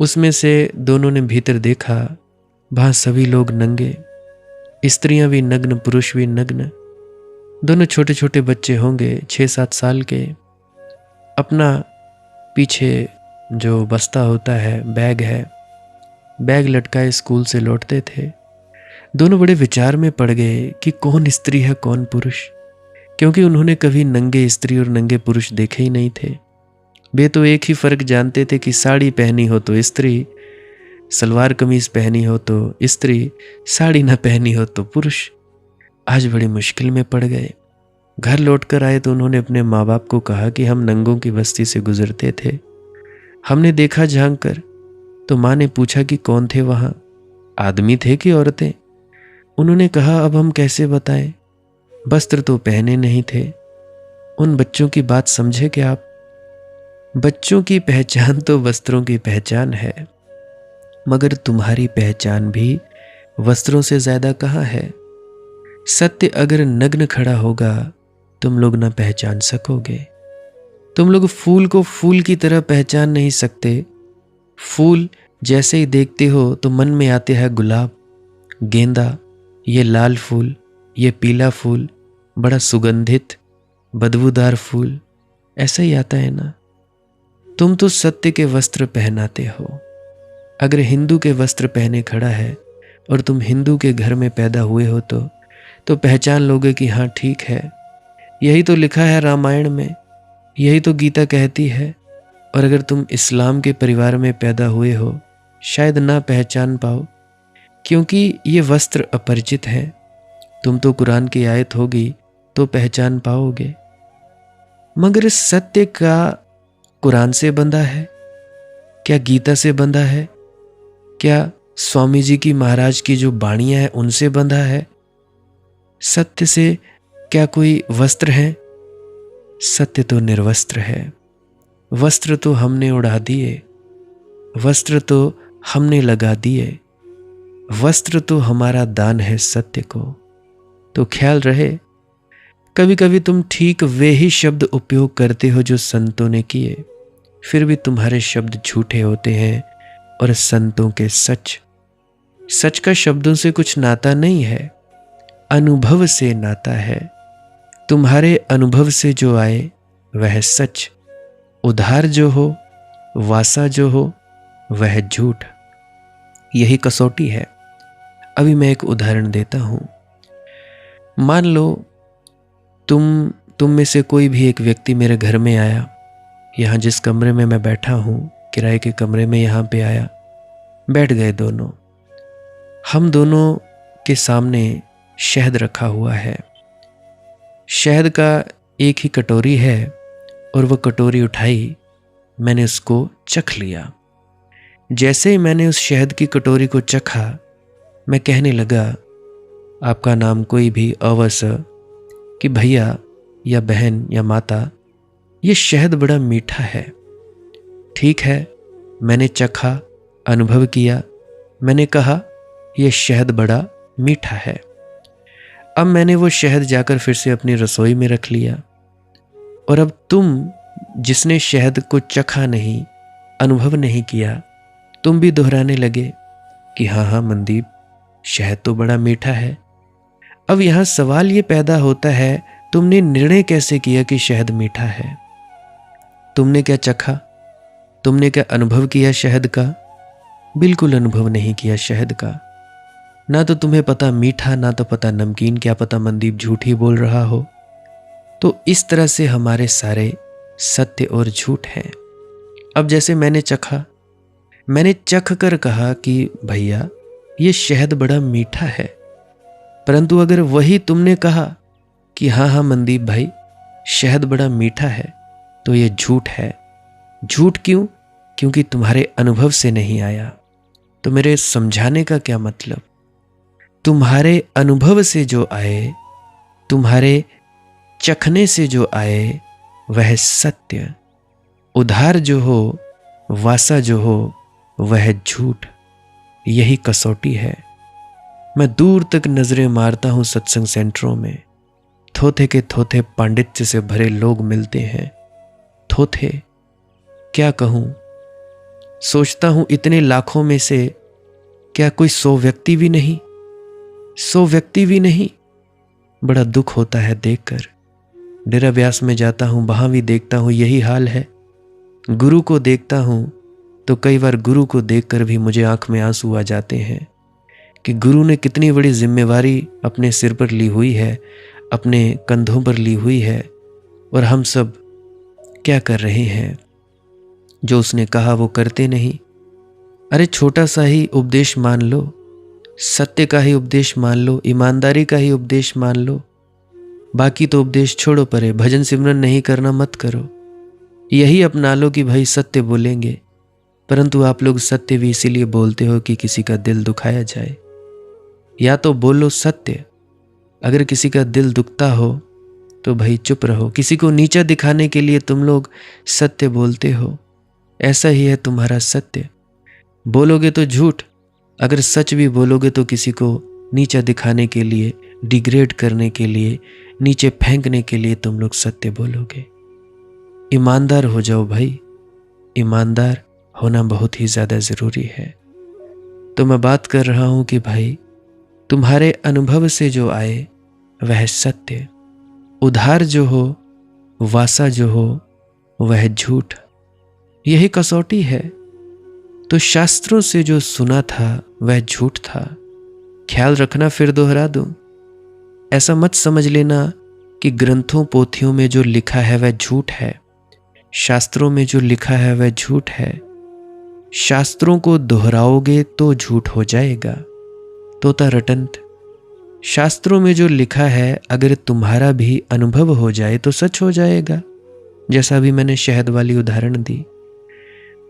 उसमें से दोनों ने भीतर देखा, वहां सभी लोग नंगे, स्त्रियां भी नग्न, पुरुष भी नग्न। दोनों छोटे छोटे बच्चे होंगे 6-7 साल के। अपना पीछे जो बस्ता होता है, बैग है, बैग लटकाए स्कूल से लौटते थे। दोनों बड़े विचार में पड़ गए कि कौन स्त्री है कौन पुरुष, क्योंकि उन्होंने कभी नंगे स्त्री और नंगे पुरुष देखे ही नहीं थे। वे तो एक ही फर्क जानते थे कि साड़ी पहनी हो तो स्त्री, सलवार कमीज पहनी हो तो स्त्री, साड़ी न पहनी हो तो पुरुष। आज बड़ी मुश्किल में पड़ गए। घर लौटकर आए तो उन्होंने अपने माँ बाप को कहा कि हम नंगों की बस्ती से गुजरते थे, हमने देखा झांक कर। तो माँ ने पूछा कि कौन थे वहां, आदमी थे कि औरतें? उन्होंने कहा अब हम कैसे बताएं, वस्त्र तो पहने नहीं थे। उन बच्चों की बात समझे क्या आप? बच्चों की पहचान तो वस्त्रों की पहचान है, मगर तुम्हारी पहचान भी वस्त्रों से ज्यादा कहाँ है? सत्य अगर नग्न खड़ा होगा तुम लोग न पहचान सकोगे। तुम लोग फूल को फूल की तरह पहचान नहीं सकते। फूल जैसे ही देखते हो तो मन में आते हैं गुलाब, गेंदा, ये लाल फूल, ये पीला फूल, बड़ा सुगंधित बदबूदार फूल, ऐसा ही आता है ना। तुम तो सत्य के वस्त्र पहनाते हो। अगर हिंदू के वस्त्र पहने खड़ा है और तुम हिंदू के घर में पैदा हुए हो तो पहचान लोगे कि हाँ ठीक है, यही तो लिखा है रामायण में, यही तो गीता कहती है। और अगर तुम इस्लाम के परिवार में पैदा हुए हो, शायद ना पहचान पाओ, क्योंकि ये वस्त्र अपरिचित है। तुम तो कुरान की आयत होगी तो पहचान पाओगे, मगर सत्य का कुरान से बंधा है क्या? गीता से बंधा है क्या? स्वामी जी की, महाराज की जो बाणियां हैं उनसे बंधा है? सत्य से क्या कोई वस्त्र है? सत्य तो निर्वस्त्र है। वस्त्र तो हमने उड़ा दिए, वस्त्र तो हमने लगा दिए। वस्त्र तो हमारा दान है सत्य को। तो ख्याल रहे, कभी कभी तुम ठीक वे ही शब्द उपयोग करते हो जो संतों ने किए, फिर भी तुम्हारे शब्द झूठे होते हैं। और संतों के सच का शब्दों से कुछ नाता नहीं है, अनुभव से नाता है। तुम्हारे अनुभव से जो आए वह सच, उधार जो हो, वासा जो हो, वह झूठ। यही कसौटी है। अभी मैं एक उदाहरण देता हूं। मान लो तुम में से कोई भी एक व्यक्ति मेरे घर में आया, यहां जिस कमरे में मैं बैठा हूं, किराए के कमरे में यहां पे आया, बैठ गए दोनों। हम दोनों के सामने शहद रखा हुआ है। शहद का एक ही कटोरी है और वह कटोरी उठाई, मैंने उसको चख लिया। जैसे ही मैंने उस शहद की कटोरी को चखा, मैं कहने लगा, आपका नाम कोई भी अवश्य, कि भैया या बहन या माता, ये शहद बड़ा मीठा है। ठीक है, मैंने चखा, अनुभव किया, मैंने कहा यह शहद बड़ा मीठा है। अब मैंने वो शहद जाकर फिर से अपनी रसोई में रख लिया। और अब तुम जिसने शहद को चखा नहीं, अनुभव नहीं किया, तुम भी दोहराने लगे कि हाँ मनदीप, शहद तो बड़ा मीठा है। अब यहां सवाल ये पैदा होता है, तुमने निर्णय कैसे किया कि शहद मीठा है? तुमने क्या चखा? तुमने क्या अनुभव किया शहद का? बिल्कुल अनुभव नहीं किया शहद का। ना तो तुम्हें पता मीठा, ना तो पता नमकीन। क्या पता मनदीप झूठ ही बोल रहा हो। तो इस तरह से हमारे सारे सत्य और झूठ हैं। अब जैसे मैंने चखा, मैंने चख कर कहा कि भैया ये शहद बड़ा मीठा है, परंतु अगर वही तुमने कहा कि हाँ मनदीप भाई, शहद बड़ा मीठा है, तो ये झूठ है। झूठ क्यों? क्योंकि तुम्हारे अनुभव से नहीं आया। तो मेरे समझाने का क्या मतलब? तुम्हारे अनुभव से जो आए, तुम्हारे चखने से जो आए, वह सत्य। उधार जो हो, वासा जो हो, वह झूठ। यही कसौटी है। मैं दूर तक नजरें मारता हूं सत्संग सेंटरों में, थोथे के थोथे पांडित्य से भरे लोग मिलते हैं। थोथे क्या कहूं, सोचता हूं इतने लाखों में से क्या कोई 100 व्यक्ति भी नहीं, 100 व्यक्ति भी नहीं। बड़ा दुख होता है देखकर। डेरा व्यास में जाता हूं, वहां भी देखता हूं यही हाल है। गुरु को देखता हूं तो कई बार गुरु को देखकर भी मुझे आंख में आंसू आ जाते हैं कि गुरु ने कितनी बड़ी जिम्मेवारी अपने सिर पर ली हुई है, अपने कंधों पर ली हुई है, और हम सब क्या कर रहे हैं? जो उसने कहा वो करते नहीं। अरे छोटा सा ही उपदेश मान लो, सत्य का ही उपदेश मान लो, ईमानदारी का ही उपदेश मान लो। बाकी तो उपदेश छोड़ो परे, भजन सिमरन नहीं करना मत करो। यही अपना लो कि भाई सत्य बोलेंगे, परंतु आप लोग सत्य भी इसीलिए बोलते हो कि किसी का दिल दुखाया जाए। या तो बोलो सत्य, अगर किसी का दिल दुखता हो तो भाई चुप रहो। किसी को नीचा दिखाने के लिए तुम लोग सत्य बोलते हो। ऐसा ही है तुम्हारा सत्य। बोलोगे तो झूठ, अगर सच भी बोलोगे तो किसी को नीचा दिखाने के लिए, डिग्रेड करने के लिए, नीचे फेंकने के लिए तुम लोग सत्य बोलोगे। ईमानदार हो जाओ भाई, ईमानदार होना बहुत ही ज्यादा जरूरी है। तो मैं बात कर रहा हूं कि भाई तुम्हारे अनुभव से जो आए वह सत्य, उधार जो हो, वासा जो हो, वह झूठ। यही कसौटी है। तो शास्त्रों से जो सुना था वह झूठ था। ख्याल रखना, फिर दोहरा दूं, ऐसा मत समझ लेना कि ग्रंथों पोथियों में जो लिखा है वह झूठ है, शास्त्रों में जो लिखा है वह झूठ है। शास्त्रों को दोहराओगे तो झूठ हो जाएगा। तोता रटंत, शास्त्रों में जो लिखा है अगर तुम्हारा भी अनुभव हो जाए तो सच हो जाएगा। जैसा भी मैंने शहद वाली उदाहरण दी।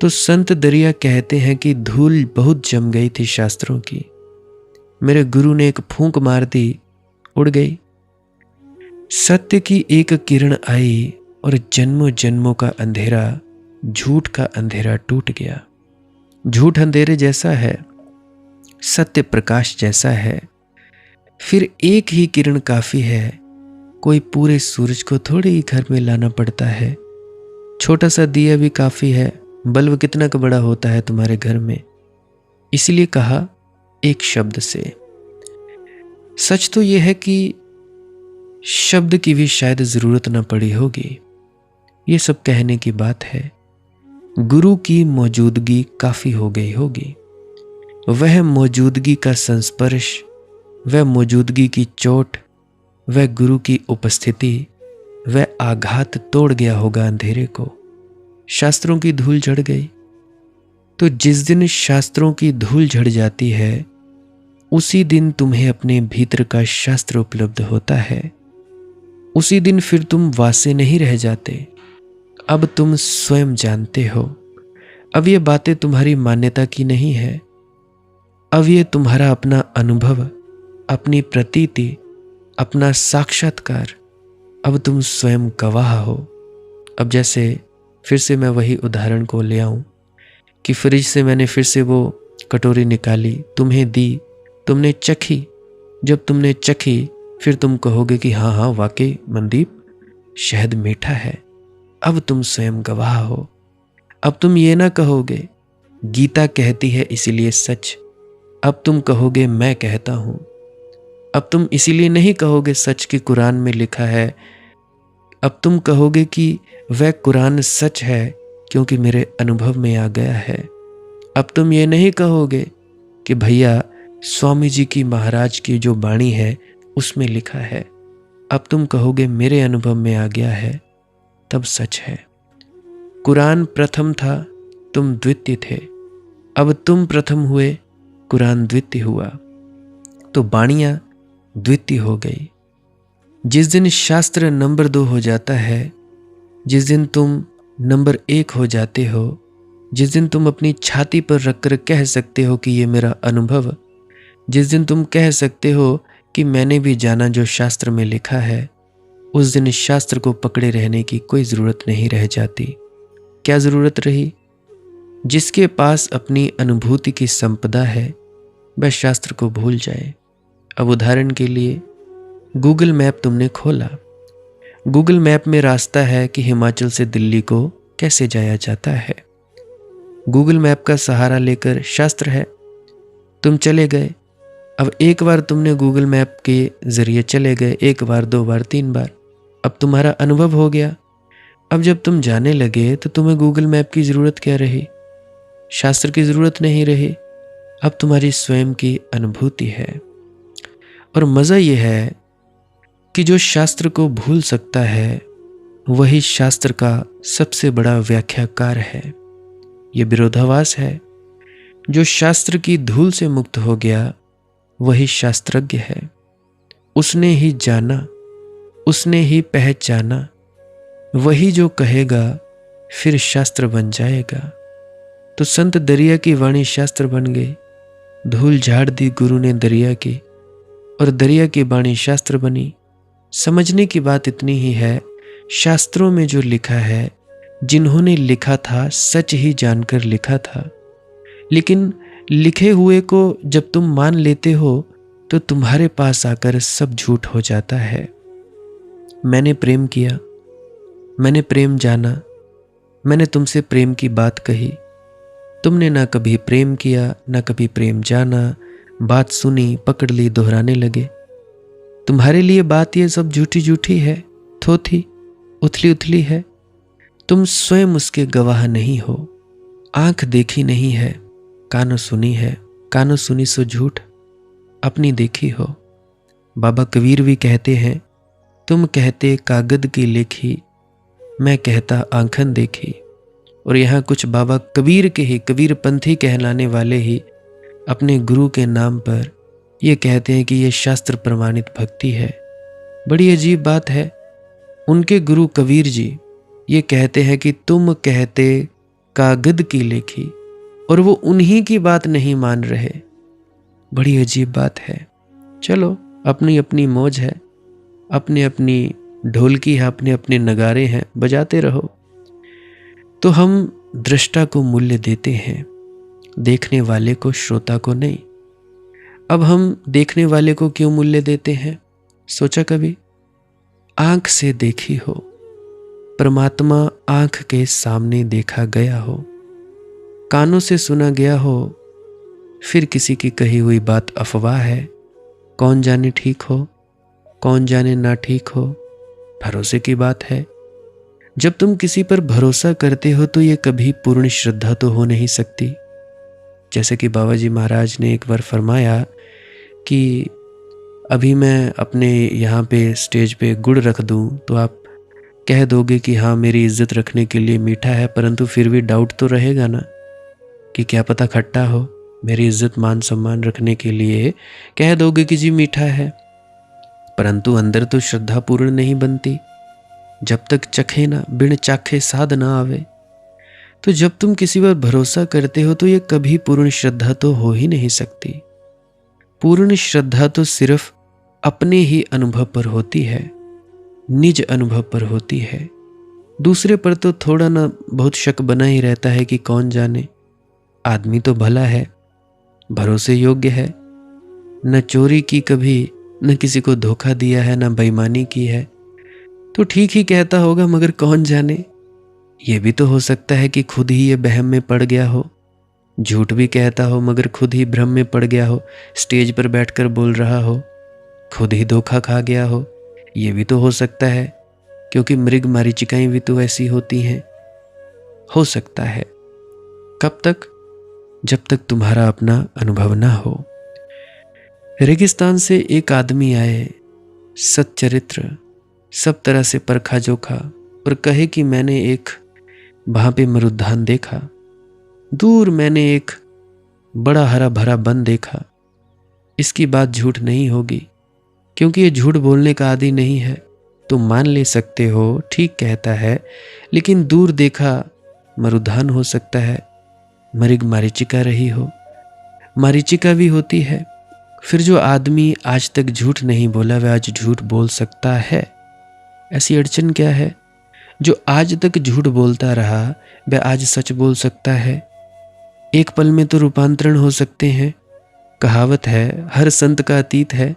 तो संत दरिया कहते हैं कि धूल बहुत जम गई थी शास्त्रों की, मेरे गुरु ने एक फूंक मार दी, उड़ गई। सत्य की एक किरण आई और जन्मों जन्मों का अंधेरा, झूठ का अंधेरा टूट गया। झूठ अंधेरे जैसा है, सत्य प्रकाश जैसा है। फिर एक ही किरण काफी है, कोई पूरे सूरज को थोड़े ही घर में लाना पड़ता है। छोटा सा दिया भी काफी है, बल्ब कितना का बड़ा होता है तुम्हारे घर में। इसलिए कहा एक शब्द से। सच तो यह है कि शब्द की भी शायद जरूरत न पड़ी होगी। ये सब कहने की बात है, गुरु की मौजूदगी काफी हो गई होगी। वह मौजूदगी का संस्पर्श, वह मौजूदगी की चोट, वह गुरु की उपस्थिति, वह आघात तोड़ गया होगा अंधेरे को। शास्त्रों की धूल झड़ गई। तो जिस दिन शास्त्रों की धूल झड़ जाती है, उसी दिन तुम्हें अपने भीतर का शास्त्र उपलब्ध होता है। उसी दिन फिर तुम वासे नहीं रह जाते। अब तुम स्वयं जानते हो। अब ये बातें तुम्हारी मान्यता की नहीं है। अब ये तुम्हारा अपना अनुभव, अपनी प्रतीति, अपना साक्षात्कार। अब तुम स्वयं गवाह हो। अब जैसे फिर से मैं वही उदाहरण को ले आऊं कि फ्रिज से मैंने फिर से वो कटोरी निकाली, तुम्हें दी, तुमने चखी। जब तुमने चखी फिर तुम कहोगे कि हाँ हाँ वाकई मनदीप, शहद मीठा है। अब तुम स्वयं गवाह हो। अब तुम ये ना कहोगे गीता कहती है इसीलिए सच। अब तुम कहोगे मैं कहता हूं। अब तुम इसीलिए नहीं कहोगे सच कि कुरान में लिखा है। अब तुम कहोगे कि वह कुरान सच है क्योंकि मेरे अनुभव में आ गया है। अब तुम ये नहीं कहोगे कि भैया स्वामी जी की, महाराज की जो वाणी है उसमें लिखा है। अब तुम कहोगे मेरे अनुभव में आ गया है, तब सच है। कुरान प्रथम था, तुम द्वितीय थे। अब तुम प्रथम हुए, कुरान द्वितीय हुआ, तो वाणियां द्वितीय हो गई। जिस दिन शास्त्र नंबर 2 हो जाता है, जिस दिन तुम नंबर 1 हो जाते हो, जिस दिन तुम अपनी छाती पर रखकर कह सकते हो कि ये मेरा अनुभव, जिस दिन तुम कह सकते हो कि मैंने भी जाना जो शास्त्र में लिखा है, उस दिन शास्त्र को पकड़े रहने की कोई जरूरत नहीं रह जाती। क्या जरूरत रही? जिसके पास अपनी अनुभूति की संपदा है वह शास्त्र को भूल जाए। अब उदाहरण के लिए गूगल मैप तुमने खोला। गूगल मैप में रास्ता है कि हिमाचल से दिल्ली को कैसे जाया जाता है। गूगल मैप का सहारा लेकर शास्त्र है, तुम चले गए। अब एक बार तुमने गूगल मैप के जरिए चले गए, 1 बार 2 बार 3 बार, अब तुम्हारा अनुभव हो गया। अब जब तुम जाने लगे तो तुम्हें गूगल मैप की जरूरत क्या रही? शास्त्र की जरूरत नहीं रही। अब तुम्हारी स्वयं की अनुभूति है। और मजा यह है कि जो शास्त्र को भूल सकता है वही शास्त्र का सबसे बड़ा व्याख्याकार है। यह विरोधाभास है। जो शास्त्र की धूल से मुक्त हो गया वही शास्त्रज्ञ है। उसने ही जाना, उसने ही पहचाना। वही जो कहेगा फिर शास्त्र बन जाएगा। तो संत दरिया की वाणी शास्त्र बन गई। धूल झाड़ दी गुरु ने दरिया की, और दरिया की वाणी शास्त्र बनी। समझने की बात इतनी ही है, शास्त्रों में जो लिखा है, जिन्होंने लिखा था सच ही जानकर लिखा था। लेकिन लिखे हुए को जब तुम मान लेते हो तो तुम्हारे पास आकर सब झूठ हो जाता है। मैंने प्रेम किया, मैंने प्रेम जाना, मैंने तुमसे प्रेम की बात कही। तुमने ना कभी प्रेम किया, ना कभी प्रेम जाना। बात सुनी, पकड़ ली, दोहराने लगे। तुम्हारे लिए बात ये सब झूठी झूठी है, थोथी, उथली उथली है। तुम स्वयं उसके गवाह नहीं हो। आंख देखी नहीं है, कानों सुनी है। कानों सुनी सो झूठ, अपनी देखी हो। बाबा कबीर भी कहते हैं, तुम कहते कागद की लेखी, मैं कहता आंखन देखी। और यहाँ कुछ बाबा कबीर के ही, कबीर पंथी कहलाने वाले ही अपने गुरु के नाम पर ये कहते हैं कि ये शास्त्र प्रमाणित भक्ति है। बड़ी अजीब बात है। उनके गुरु कबीर जी ये कहते हैं कि तुम कहते कागद की लेखी, और वो उन्हीं की बात नहीं मान रहे। बड़ी अजीब बात है। चलो, अपनी अपनी मौज है, अपनी अपनी ढोलकी है, अपने अपने नगारे हैं, बजाते रहो। तो हम दृष्टा को मूल्य देते हैं, देखने वाले को, श्रोता को नहीं। अब हम देखने वाले को क्यों मूल्य देते हैं? सोचा कभी? आंख से देखी हो, परमात्मा आंख के सामने देखा गया हो, कानों से सुना गया हो, फिर किसी की कही हुई बात अफवाह है। कौन जाने ठीक हो, कौन जाने ना ठीक हो, भरोसे की बात है। जब तुम किसी पर भरोसा करते हो तो ये कभी पूर्ण श्रद्धा तो हो नहीं सकती। जैसे कि बाबा जी महाराज ने एक बार फरमाया कि अभी मैं अपने यहाँ पे स्टेज पे गुड़ रख दूँ तो आप कह दोगे कि हाँ मेरी इज्जत रखने के लिए मीठा है, परंतु फिर भी डाउट तो रहेगा ना कि क्या पता खट्टा हो। मेरी इज्जत मान सम्मान रखने के लिए कह दोगे कि जी मीठा है, परंतु अंदर तो श्रद्धा पूर्ण नहीं बनती जब तक चखे ना, बिन चाखे साध ना आवे। तो जब तुम किसी पर भरोसा करते हो तो ये कभी पूर्ण श्रद्धा तो हो ही नहीं सकती। पूर्ण श्रद्धा तो सिर्फ अपने ही अनुभव पर होती है, निज अनुभव पर होती है। दूसरे पर तो थोड़ा ना बहुत शक बना ही रहता है कि कौन जाने, आदमी तो भला है, भरोसे योग्य है, न चोरी की कभी, न किसी को धोखा दिया है, न बेईमानी की है, तो ठीक ही कहता होगा। मगर कौन जाने, ये भी तो हो सकता है कि खुद ही ये बहम में पड़ गया हो, झूठ भी कहता हो मगर खुद ही भ्रम में पड़ गया हो, स्टेज पर बैठकर बोल रहा हो, खुद ही धोखा खा गया हो। ये भी तो हो सकता है, क्योंकि मृग मरीचिकाएं भी तो ऐसी होती हैं। हो सकता है। कब तक? जब तक तुम्हारा अपना अनुभव ना हो। रेगिस्तान से एक आदमी आए, सच्चरित्र, सब तरह से परखा जोखा, और कहे कि मैंने एक वहां पे मरुद्यान देखा, दूर मैंने एक बड़ा हरा भरा वन देखा। इसकी बात झूठ नहीं होगी, क्योंकि ये झूठ बोलने का आदि नहीं है। तुम मान ले सकते हो, ठीक कहता है, लेकिन दूर देखा मरुद्यान हो सकता है, मृग मरीचिका रही हो, मरीचिका भी होती है। फिर जो आदमी आज तक झूठ नहीं बोला वह आज झूठ बोल सकता है। ऐसी अड़चन क्या है? जो आज तक झूठ बोलता रहा वह आज सच बोल सकता है। एक पल में तो रूपांतरण हो सकते हैं। कहावत है, हर संत का अतीत है,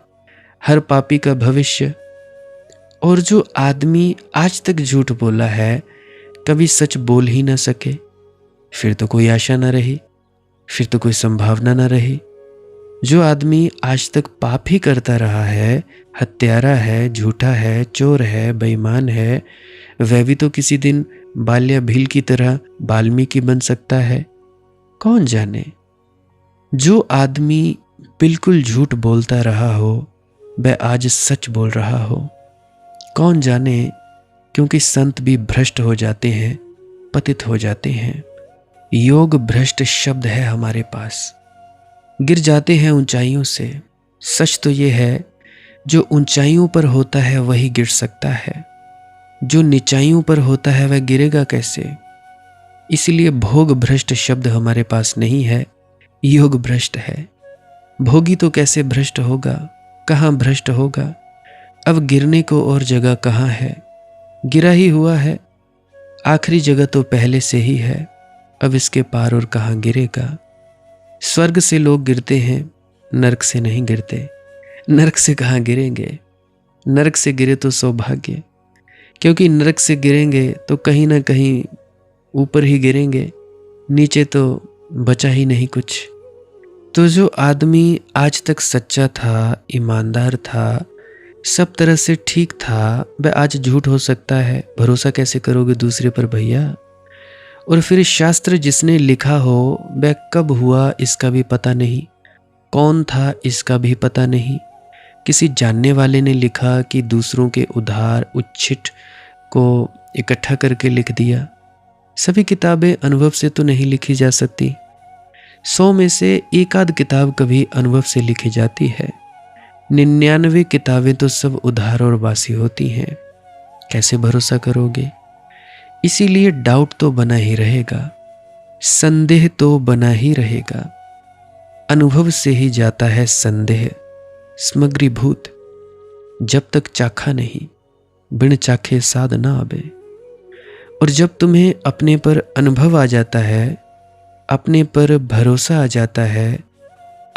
हर पापी का भविष्य। और जो आदमी आज तक झूठ बोला है कभी सच बोल ही ना सके, फिर तो कोई आशा ना रही, फिर तो कोई संभावना ना रही। जो आदमी आज तक पाप ही करता रहा है, हत्यारा है, झूठा है, चोर है, बेईमान है, वह भी तो किसी दिन बाल्या भील की तरह वाल्मीकि बन सकता है। कौन जाने। जो आदमी बिल्कुल झूठ बोलता रहा हो वह आज सच बोल रहा हो। कौन जाने, क्योंकि संत भी भ्रष्ट हो जाते हैं, पतित हो जाते हैं। योग भ्रष्ट शब्द है हमारे पास। गिर जाते हैं ऊंचाइयों से। सच तो ये है, जो ऊंचाइयों पर होता है वही गिर सकता है, जो निचाइयों पर होता है वह गिरेगा कैसे। इसलिए भोग भ्रष्ट शब्द हमारे पास नहीं है, योग भ्रष्ट है। भोगी तो कैसे भ्रष्ट होगा, कहाँ भ्रष्ट होगा। अब गिरने को और जगह कहाँ है, गिरा ही हुआ है। आखिरी जगह तो पहले से ही है, अब इसके पार और कहाँ गिरेगा। स्वर्ग से लोग गिरते हैं, नरक से नहीं गिरते। नरक से कहाँ गिरेंगे, नरक से गिरे तो सौभाग्य, क्योंकि नरक से गिरेंगे तो कहीं ना कहीं ऊपर ही गिरेंगे, नीचे तो बचा ही नहीं कुछ। तो जो आदमी आज तक सच्चा था, ईमानदार था, सब तरह से ठीक था, वह आज झूठ हो सकता है। भरोसा कैसे करोगे दूसरे पर भैया। और फिर शास्त्र जिसने लिखा हो वह कब हुआ इसका भी पता नहीं, कौन था इसका भी पता नहीं। किसी जानने वाले ने लिखा कि दूसरों के उधार उच्छिट को इकट्ठा करके लिख दिया। सभी किताबें अनुभव से तो नहीं लिखी जा सकती। 100 में से एक आध किताब कभी अनुभव से लिखी जाती है। 99 किताबें तो सब उधार और बासी होती हैं। कैसे भरोसा करोगे। इसीलिए डाउट तो बना ही रहेगा, संदेह तो बना ही रहेगा। अनुभव से ही जाता है संदेह समग्रीभूत। जब तक चाखा नहीं, बिन चाखे साध ना आवे। और जब तुम्हें अपने पर अनुभव आ जाता है अपने पर भरोसा आ जाता है,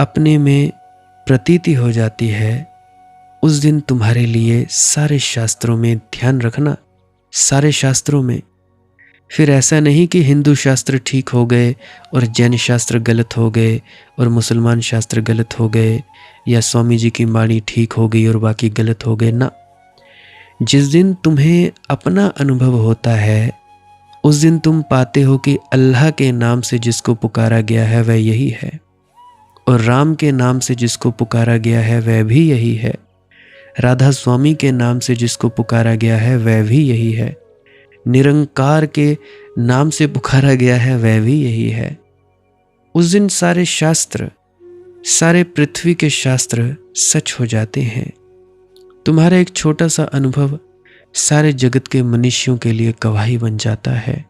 अपने में प्रतीति हो जाती है, उस दिन तुम्हारे लिए सारे शास्त्रों में ध्यान रखना, सारे शास्त्रों में। फिर ऐसा नहीं कि हिंदू शास्त्र ठीक हो गए और जैन शास्त्र गलत हो गए और मुसलमान शास्त्र गलत हो गए, या स्वामी जी की वाणी ठीक हो गई और बाकी गलत हो गए ना। जिस दिन तुम्हें अपना अनुभव होता है, उस दिन तुम पाते हो कि अल्लाह के नाम से जिसको पुकारा गया है वह यही है, और राम के नाम से जिसको पुकारा गया है वह भी यही है, राधा स्वामी के नाम से जिसको पुकारा गया है वह भी यही है, निरंकार के नाम से पुकारा गया है वह भी यही है। उस दिन सारे शास्त्र, सारे पृथ्वी के शास्त्र सच हो जाते हैं। तुम्हारा एक छोटा सा अनुभव सारे जगत के मनुष्यों के लिए गवाही बन जाता है।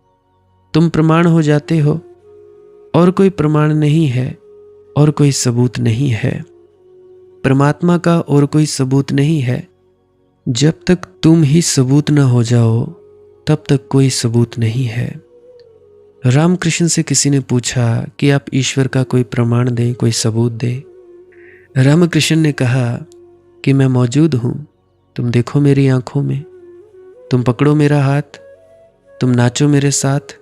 तुम प्रमाण हो जाते हो, और कोई प्रमाण नहीं है और कोई सबूत नहीं है। परमात्मा का और कोई सबूत नहीं है। जब तक तुम ही सबूत न हो जाओ तब तक कोई सबूत नहीं है। रामकृष्ण से किसी ने पूछा कि आप ईश्वर का कोई प्रमाण दें, कोई सबूत दें। रामकृष्ण ने कहा कि मैं मौजूद हूं, तुम देखो मेरी आंखों में, तुम पकड़ो मेरा हाथ, तुम नाचो मेरे साथ,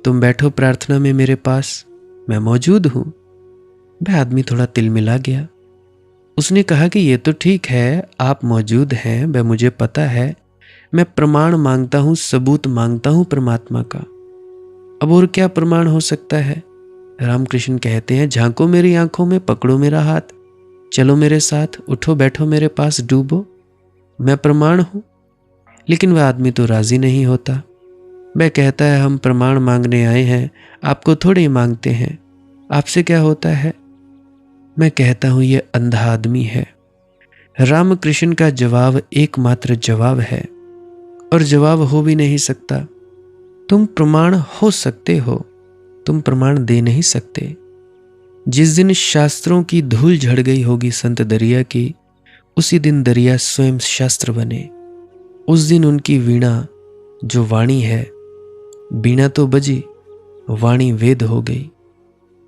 तुम बैठो प्रार्थना में मेरे पास, मैं मौजूद हूं। वह आदमी थोड़ा तिलमिला गया। उसने कहा कि ये तो ठीक है, आप मौजूद हैं, वह मुझे पता है, मैं प्रमाण मांगता हूं, सबूत मांगता हूं परमात्मा का। अब और क्या प्रमाण हो सकता है? रामकृष्ण कहते हैं, झांको मेरी आंखों में, पकड़ो मेरा हाथ, चलो मेरे साथ, उठो बैठो मेरे पास, डूबो, मैं प्रमाण हूं। लेकिन वह आदमी तो राजी नहीं होता। वह कहता है, हम प्रमाण मांगने आए हैं, आपको थोड़े ही मांगते हैं, आपसे क्या होता है? मैं कहता हूं ये अंधा आदमी है। रामकृष्ण का जवाब एकमात्र जवाब है, और जवाब हो भी नहीं सकता। तुम प्रमाण हो सकते हो, तुम प्रमाण दे नहीं सकते। जिस दिन शास्त्रों की धूल झड़ गई होगी संत दरिया की, उसी दिन दरिया स्वयं शास्त्र बने। उस दिन उनकी वीणा, जो वाणी है, वीणा तो बजी, वाणी वेद हो गई।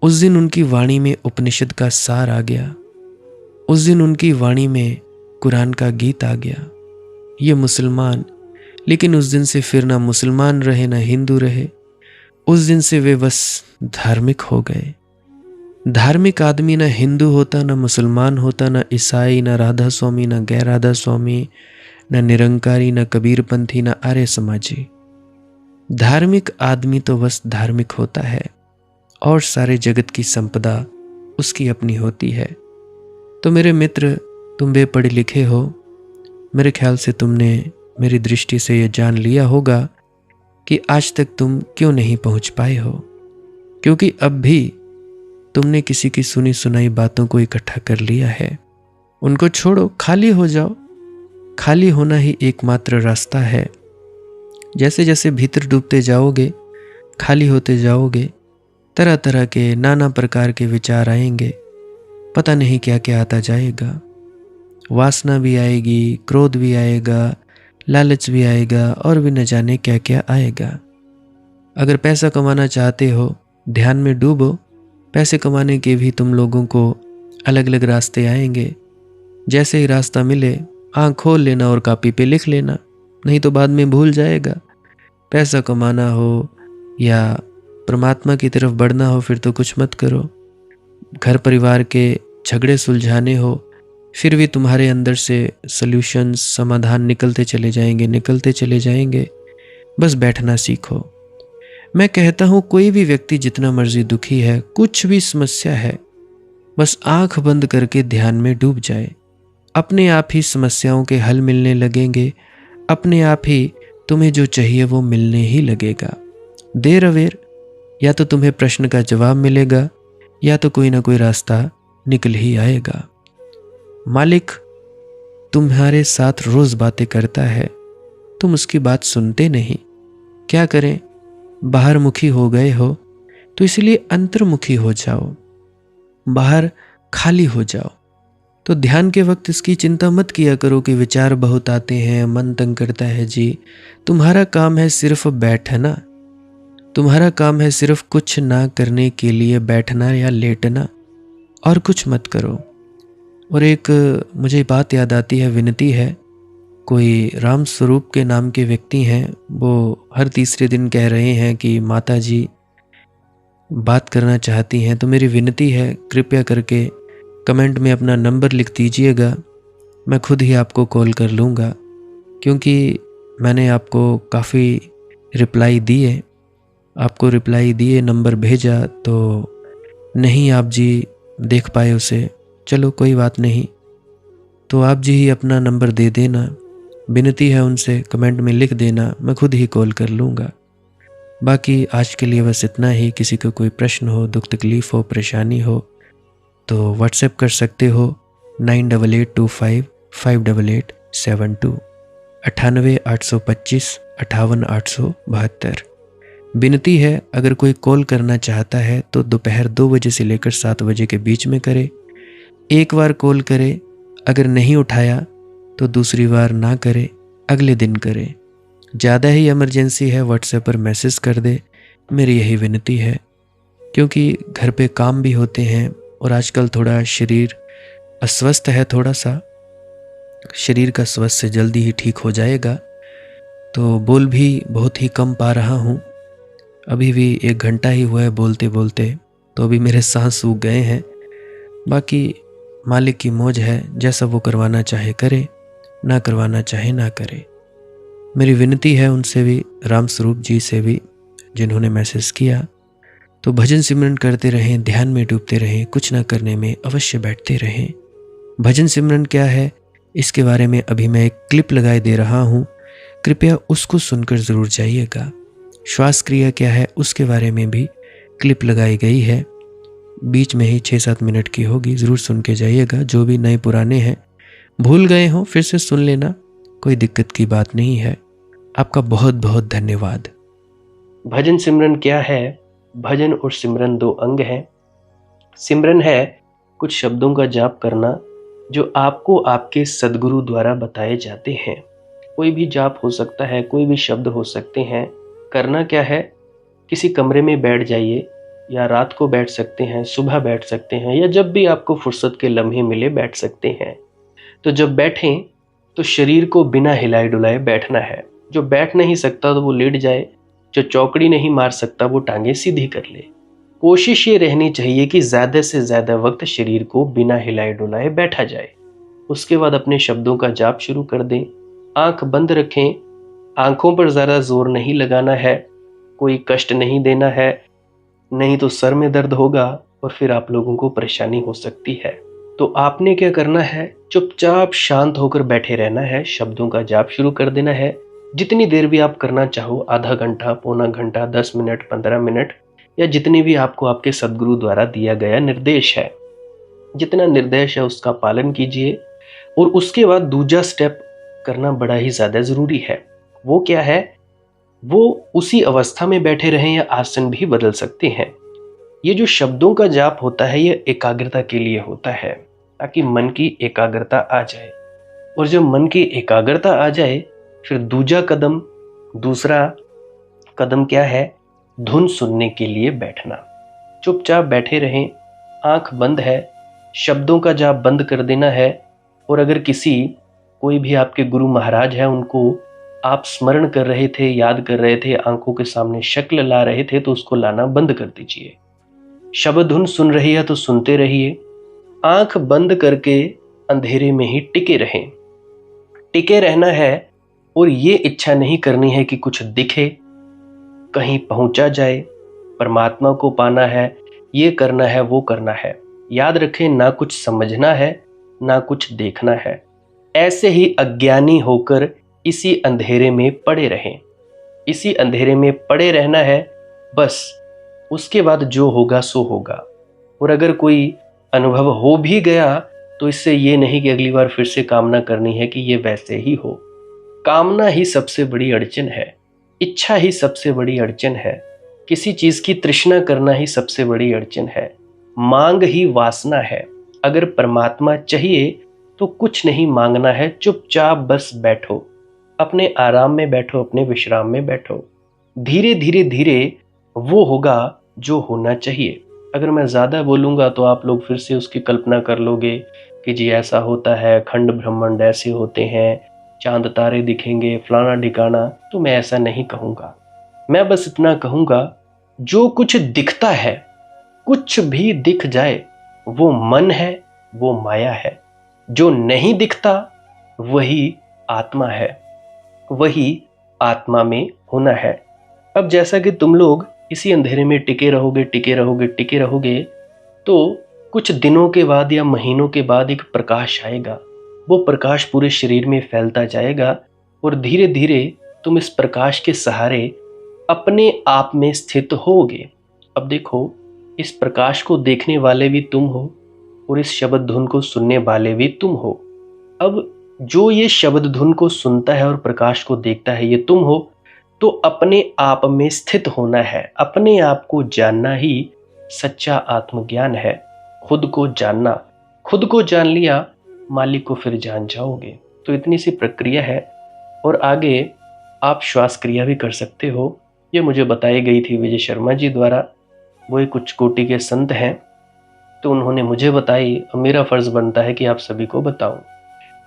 उस दिन उनकी वाणी में उपनिषद का सार आ गया। उस दिन उनकी वाणी में कुरान का गीत आ गया। ये मुसलमान, लेकिन उस दिन से फिर ना मुसलमान रहे ना हिंदू रहे। उस दिन से वे बस धार्मिक हो गए। धार्मिक आदमी ना हिंदू होता, ना मुसलमान होता, ना ईसाई, ना राधा स्वामी, ना गैर राधा स्वामी, ना निरंकारी, ना कबीरपंथी, ना आर्य समाजी। धार्मिक आदमी तो बस धार्मिक होता है, और सारे जगत की संपदा उसकी अपनी होती है। तो मेरे मित्र, तुम वे पढ़े लिखे हो, मेरे ख्याल से तुमने मेरी दृष्टि से यह जान लिया होगा कि आज तक तुम क्यों नहीं पहुंच पाए हो, क्योंकि अब भी तुमने किसी की सुनी सुनाई बातों को इकट्ठा कर लिया है। उनको छोड़ो, खाली हो जाओ। खाली होना ही एकमात्र रास्ता है। जैसे जैसे भीतर डूबते जाओगे, खाली होते जाओगे, तरह तरह के नाना प्रकार के विचार आएंगे, पता नहीं क्या क्या आता जाएगा। वासना भी आएगी, क्रोध भी आएगा, लालच भी आएगा, और भी न जाने क्या क्या आएगा। अगर पैसा कमाना चाहते हो, ध्यान में डूबो। पैसे कमाने के भी तुम लोगों को अलग अलग रास्ते आएंगे। जैसे ही रास्ता मिले, आँख खोल लेना और कॉपी पे लिख लेना, नहीं तो बाद में भूल जाएगा। पैसा कमाना हो या परमात्मा की तरफ बढ़ना हो, फिर तो कुछ मत करो। घर परिवार के झगड़े सुलझाने हो, फिर भी तुम्हारे अंदर से सॉल्यूशन, समाधान निकलते चले जाएंगे। बस बैठना सीखो। मैं कहता हूँ, कोई भी व्यक्ति जितना मर्जी दुखी है, कुछ भी समस्या है, बस आंख बंद करके ध्यान में डूब जाए। अपने आप ही समस्याओं के हल मिलने लगेंगे। अपने आप ही तुम्हें जो चाहिए वो मिलने ही लगेगा। देर अवेर या तो तुम्हें प्रश्न का जवाब मिलेगा, या तो कोई ना कोई रास्ता निकल ही आएगा। मालिक तुम्हारे साथ रोज बातें करता है, तुम उसकी बात सुनते नहीं। क्या करें? बाहर मुखी हो गए हो, तो इसलिए अंतर्मुखी हो जाओ, बाहर खाली हो जाओ। तो ध्यान के वक्त इसकी चिंता मत किया करो कि विचार बहुत आते हैं, मन तंग करता है। जी, तुम्हारा काम है सिर्फ बैठना। तुम्हारा काम है सिर्फ कुछ ना करने के लिए बैठना या लेटना, और कुछ मत करो। और एक मुझे बात याद आती है, विनती है। कोई राम स्वरूप के नाम के व्यक्ति हैं, वो हर तीसरे दिन कह रहे हैं कि माता जी बात करना चाहती हैं, तो मेरी विनती है कृपया करके कमेंट में अपना नंबर लिख दीजिएगा। मैं खुद ही आपको कॉल कर लूँगा, क्योंकि मैंने आपको काफ़ी रिप्लाई दिए, नंबर भेजा, तो नहीं आप जी देख पाए उसे। चलो कोई बात नहीं, तो आप जी ही अपना नंबर दे देना, विनती है उनसे कमेंट में लिख देना, मैं खुद ही कॉल कर लूँगा। बाकी आज के लिए बस इतना ही। किसी को कोई प्रश्न हो, दुख तकलीफ़ हो, परेशानी हो, तो व्हाट्सएप कर सकते हो 9882558872, 9882558872। विनती है, अगर कोई कॉल करना चाहता है तो दोपहर 2 बजे से लेकर 7 बजे के बीच में करे। एक बार कॉल करे, अगर नहीं उठाया तो दूसरी बार ना करे, अगले दिन करे। ज़्यादा ही इमरजेंसी है व्हाट्सएप पर मैसेज कर दे, मेरी यही विनती है। क्योंकि घर पे काम भी होते हैं और आजकल थोड़ा शरीर अस्वस्थ है, थोड़ा सा शरीर का स्वास्थ्य जल्दी ही ठीक हो जाएगा। तो बोल भी बहुत ही कम पा रहा हूँ, अभी भी 1 घंटा ही हुआ है बोलते बोलते, तो अभी मेरे सांस सूख गए हैं। बाकी मालिक की मौज है, जैसा वो करवाना चाहे करे, ना करवाना चाहे ना करे। मेरी विनती है उनसे भी, राम स्वरूप जी से भी जिन्होंने मैसेज किया, तो भजन सिमरन करते रहें, ध्यान में डूबते रहें, कुछ ना करने में अवश्य बैठते रहें। भजन सिमरन क्या है, इसके बारे में अभी मैं एक क्लिप लगाए दे रहा हूँ, कृपया उसको सुनकर ज़रूर जाइएगा। श्वास क्रिया क्या है, उसके बारे में भी क्लिप लगाई गई है, बीच में ही 6-7 मिनट की होगी, ज़रूर सुन के जाइएगा। जो भी नए पुराने हैं, भूल गए हों, फिर से सुन लेना, कोई दिक्कत की बात नहीं है। आपका बहुत बहुत धन्यवाद। भजन सिमरन क्या है? भजन और सिमरन 2 अंग हैं। सिमरन है कुछ शब्दों का जाप करना जो आपको आपके सद्गुरु द्वारा बताए जाते हैं। कोई भी जाप हो सकता है, कोई भी शब्द हो सकते हैं। करना क्या है, किसी कमरे में बैठ जाइए, या रात को बैठ सकते हैं, सुबह बैठ सकते हैं, या जब भी आपको फुर्सत के लम्हे मिले बैठ सकते हैं। तो जब बैठें तो शरीर को बिना हिलाए डुलाए बैठना है। जो बैठ नहीं सकता तो वो लेट जाए, जो चौकड़ी नहीं मार सकता वो टांगे सीधी कर ले। कोशिश ये रहनी चाहिए कि ज़्यादा से ज़्यादा वक्त शरीर को बिना हिलाए डुलाए बैठा जाए। उसके बाद अपने शब्दों का जाप शुरू कर दें। आंख बंद रखें, आंखों पर ज़्यादा जोर नहीं लगाना है, कोई कष्ट नहीं देना है, नहीं तो सर में दर्द होगा और फिर आप लोगों को परेशानी हो सकती है। तो आपने क्या करना है, चुपचाप शांत होकर बैठे रहना है, शब्दों का जाप शुरू कर देना है। जितनी देर भी आप करना चाहो, आधा घंटा, पौना घंटा, 10 मिनट, 15 मिनट, या जितनी भी आपको आपके सद्गुरु द्वारा दिया गया निर्देश है, जितना निर्देश है उसका पालन कीजिए। और उसके बाद दूसरा स्टेप करना बड़ा ही ज़्यादा ज़रूरी है। वो क्या है, वो उसी अवस्था में बैठे रहें या आसन भी बदल सकते हैं। ये जो शब्दों का जाप होता है ये एकाग्रता के लिए होता है, ताकि मन की एकाग्रता आ जाए। और जब मन की एकाग्रता आ जाए, फिर दूसरा कदम क्या है, धुन सुनने के लिए बैठना। चुपचाप बैठे रहें, आंख बंद है, शब्दों का जाप बंद कर देना है। और अगर कोई भी आपके गुरु महाराज है, उनको आप स्मरण कर रहे थे, याद कर रहे थे, आंखों के सामने शक्ल ला रहे थे, तो उसको लाना बंद कर दीजिए। शब्द धुन सुन रही है तो सुनते रहिए, आंख बंद करके अंधेरे में ही टिके रहें। टिके रहना है और ये इच्छा नहीं करनी है कि कुछ दिखे, कहीं पहुंचा जाए, परमात्मा को पाना है, ये करना है, वो करना है। याद रखें, ना कुछ समझना है, ना कुछ देखना है। ऐसे ही अज्ञानी होकर इसी अंधेरे में पड़े रहें। इसी अंधेरे में पड़े रहना है बस। उसके बाद जो होगा सो होगा। और अगर कोई अनुभव हो भी गया तो इससे ये नहीं कि अगली बार फिर से कामना करनी है कि ये वैसे ही हो। कामना ही सबसे बड़ी अड़चन है, इच्छा ही सबसे बड़ी अड़चन है, किसी चीज की तृष्णा करना ही सबसे बड़ी अड़चन है, मांग ही वासना है। अगर परमात्मा चाहिए तो कुछ नहीं मांगना है, चुपचाप बस बैठो, अपने आराम में बैठो, अपने विश्राम में बैठो। धीरे धीरे धीरे वो होगा जो होना चाहिए। अगर मैं ज़्यादा बोलूँगा तो आप लोग फिर से उसकी कल्पना कर लोगे कि जी ऐसा होता है, खंड ब्रह्मांड ऐसे होते हैं, चाँद तारे दिखेंगे, फलाना ढिकाना। तो मैं ऐसा नहीं कहूँगा। मैं बस इतना कहूँगा, जो कुछ दिखता है, कुछ भी दिख जाए, वो मन है, वो माया है। जो नहीं दिखता वही आत्मा है, वही आत्मा में होना है। अब जैसा कि तुम लोग इसी अंधेरे में टिके रहोगे, टिके रहोगे, टिके रहोगे, तो कुछ दिनों के बाद या महीनों के बाद एक प्रकाश आएगा। वो प्रकाश पूरे शरीर में फैलता जाएगा और धीरे धीरे तुम इस प्रकाश के सहारे अपने आप में स्थित होगे। अब देखो, इस प्रकाश को देखने वाले भी तुम हो और इस शब्द धुन को सुनने वाले भी तुम हो। अब जो ये शब्द धुन को सुनता है और प्रकाश को देखता है, ये तुम हो। तो अपने आप में स्थित होना है, अपने आप को जानना ही सच्चा आत्मज्ञान है। खुद को जानना, खुद को जान लिया, मालिक को फिर जान जाओगे। तो इतनी सी प्रक्रिया है। और आगे आप श्वास क्रिया भी कर सकते हो। ये मुझे बताई गई थी विजय शर्मा जी द्वारा। वो एक उच्च कोटि के संत हैं, तो उन्होंने मुझे बताई और मेरा फर्ज बनता है कि आप सभी को बताऊं।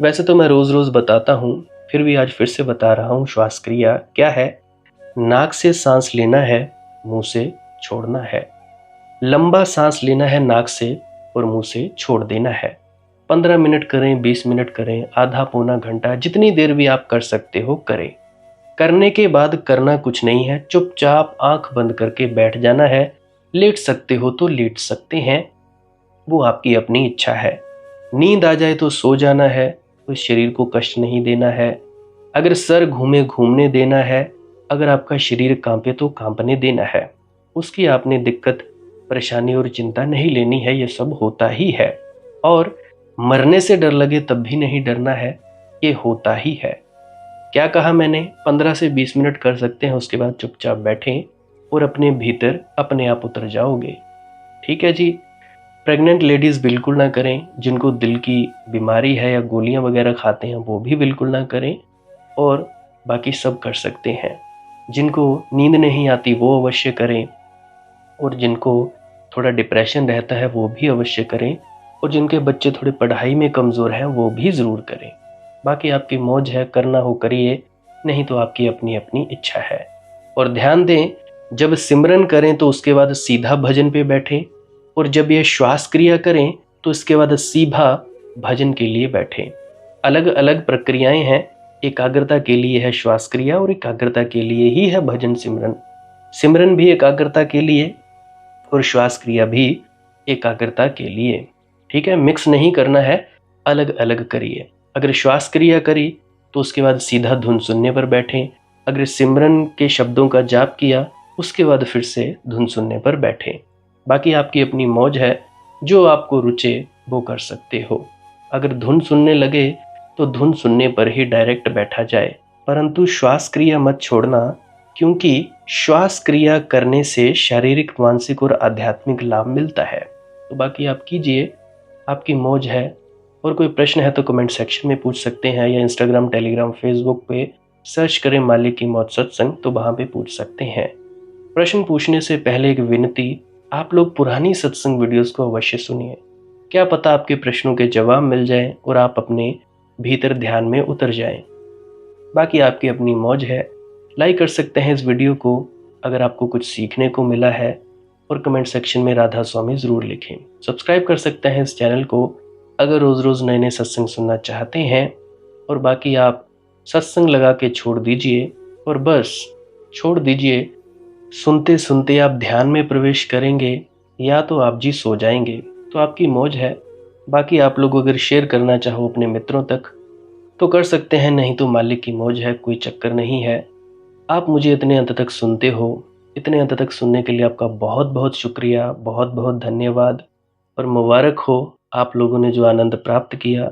वैसे तो मैं रोज रोज बताता हूँ, फिर भी आज फिर से बता रहा हूँ। श्वास क्रिया क्या है? नाक से सांस लेना है, मुंह से छोड़ना है। लंबा सांस लेना है नाक से और मुंह से छोड़ देना है। 15 मिनट करें, 20 मिनट करें, आधा पौना घंटा, जितनी देर भी आप कर सकते हो करें। करने के बाद करना कुछ नहीं है, चुपचाप आंख बंद करके बैठ जाना है। लेट सकते हो तो लेट सकते हैं, वो आपकी अपनी इच्छा है। नींद आ जाए तो सो जाना है, कोई शरीर को कष्ट नहीं देना है। अगर सर घूमे घूमने देना है, अगर आपका शरीर कांपे तो कांपने देना है। उसकी आपने दिक्कत, परेशानी और चिंता नहीं लेनी है, ये सब होता ही है। और मरने से डर लगे तब भी नहीं डरना है, ये होता ही है। क्या कहा मैंने? 15 से 20 मिनट कर सकते हैं, उसके बाद चुपचाप बैठें और अपने भीतर अपने आप उतर जाओगे। ठीक है जी। प्रेग्नेंट लेडीज़ बिल्कुल ना करें, जिनको दिल की बीमारी है या गोलियां वगैरह खाते हैं वो भी बिल्कुल ना करें, और बाकी सब कर सकते हैं। जिनको नींद नहीं आती वो अवश्य करें, और जिनको थोड़ा डिप्रेशन रहता है वो भी अवश्य करें, और जिनके बच्चे थोड़े पढ़ाई में कमज़ोर हैं वो भी ज़रूर करें। बाकी आपकी मौज है, करना हो करिए, नहीं तो आपकी अपनी अपनी इच्छा है। और ध्यान दें, जब सिमरन करें तो उसके बाद सीधा भजन पे बैठें, और जब ये श्वास क्रिया करें तो इसके बाद सीधा भजन के लिए बैठें। अलग अलग प्रक्रियाएं हैं। एकाग्रता के लिए है श्वास क्रिया और एकाग्रता के लिए ही है भजन सिमरन। सिमरन भी एकाग्रता के लिए और श्वास क्रिया भी एकाग्रता के लिए। ठीक है, मिक्स नहीं करना है, अलग अलग करिए। अगर श्वास क्रिया करी तो उसके बाद सीधा धुन सुनने पर बैठें। अगर सिमरन के शब्दों का जाप किया उसके बाद फिर से धुन सुनने पर बैठें। बाकी आपकी अपनी मौज है, जो आपको रुचे वो कर सकते हो। अगर धुन सुनने लगे तो धुन सुनने पर ही डायरेक्ट बैठा जाए, परंतु श्वास क्रिया मत छोड़ना, क्योंकि श्वास क्रिया करने से शारीरिक, मानसिक और आध्यात्मिक लाभ मिलता है। तो बाकी आप कीजिए, आपकी मौज है। और कोई प्रश्न है तो कमेंट सेक्शन में पूछ सकते हैं, या इंस्टाग्राम, टेलीग्राम, फेसबुक पे सर्च करें मालिक की मौज सत्संग, तो वहाँ पे पूछ सकते हैं। प्रश्न पूछने से पहले एक विनती, आप लोग पुरानी सत्संग वीडियोस को अवश्य सुनिए। क्या पता आपके प्रश्नों के जवाब मिल जाएं और आप अपने भीतर ध्यान में उतर जाएं। बाकी आपकी अपनी मौज है। लाइक कर सकते हैं इस वीडियो को अगर आपको कुछ सीखने को मिला है, और कमेंट सेक्शन में राधा स्वामी ज़रूर लिखें। सब्सक्राइब कर सकते हैं इस चैनल को अगर रोज़ रोज़ नए नए सत्संग सुनना चाहते हैं। और बाकी आप सत्संग लगा के छोड़ दीजिए, और बस छोड़ दीजिए। सुनते सुनते आप ध्यान में प्रवेश करेंगे या तो आप जी सो जाएंगे, तो आपकी मौज है। बाकी आप लोग अगर शेयर करना चाहो अपने मित्रों तक तो कर सकते हैं, नहीं तो मालिक की मौज है, कोई चक्कर नहीं है। आप मुझे इतने अंत तक सुनते हो, इतने अंत तक सुनने के लिए आपका बहुत बहुत शुक्रिया, बहुत बहुत धन्यवाद। और मुबारक हो आप लोगों ने जो आनंद प्राप्त किया।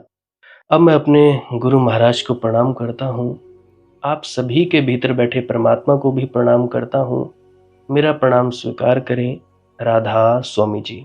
अब मैं अपने गुरु महाराज को प्रणाम करता हूँ। आप सभी के भीतर बैठे परमात्मा को भी प्रणाम करता हूँ। मेरा प्रणाम स्वीकार करें। राधा स्वामी जी।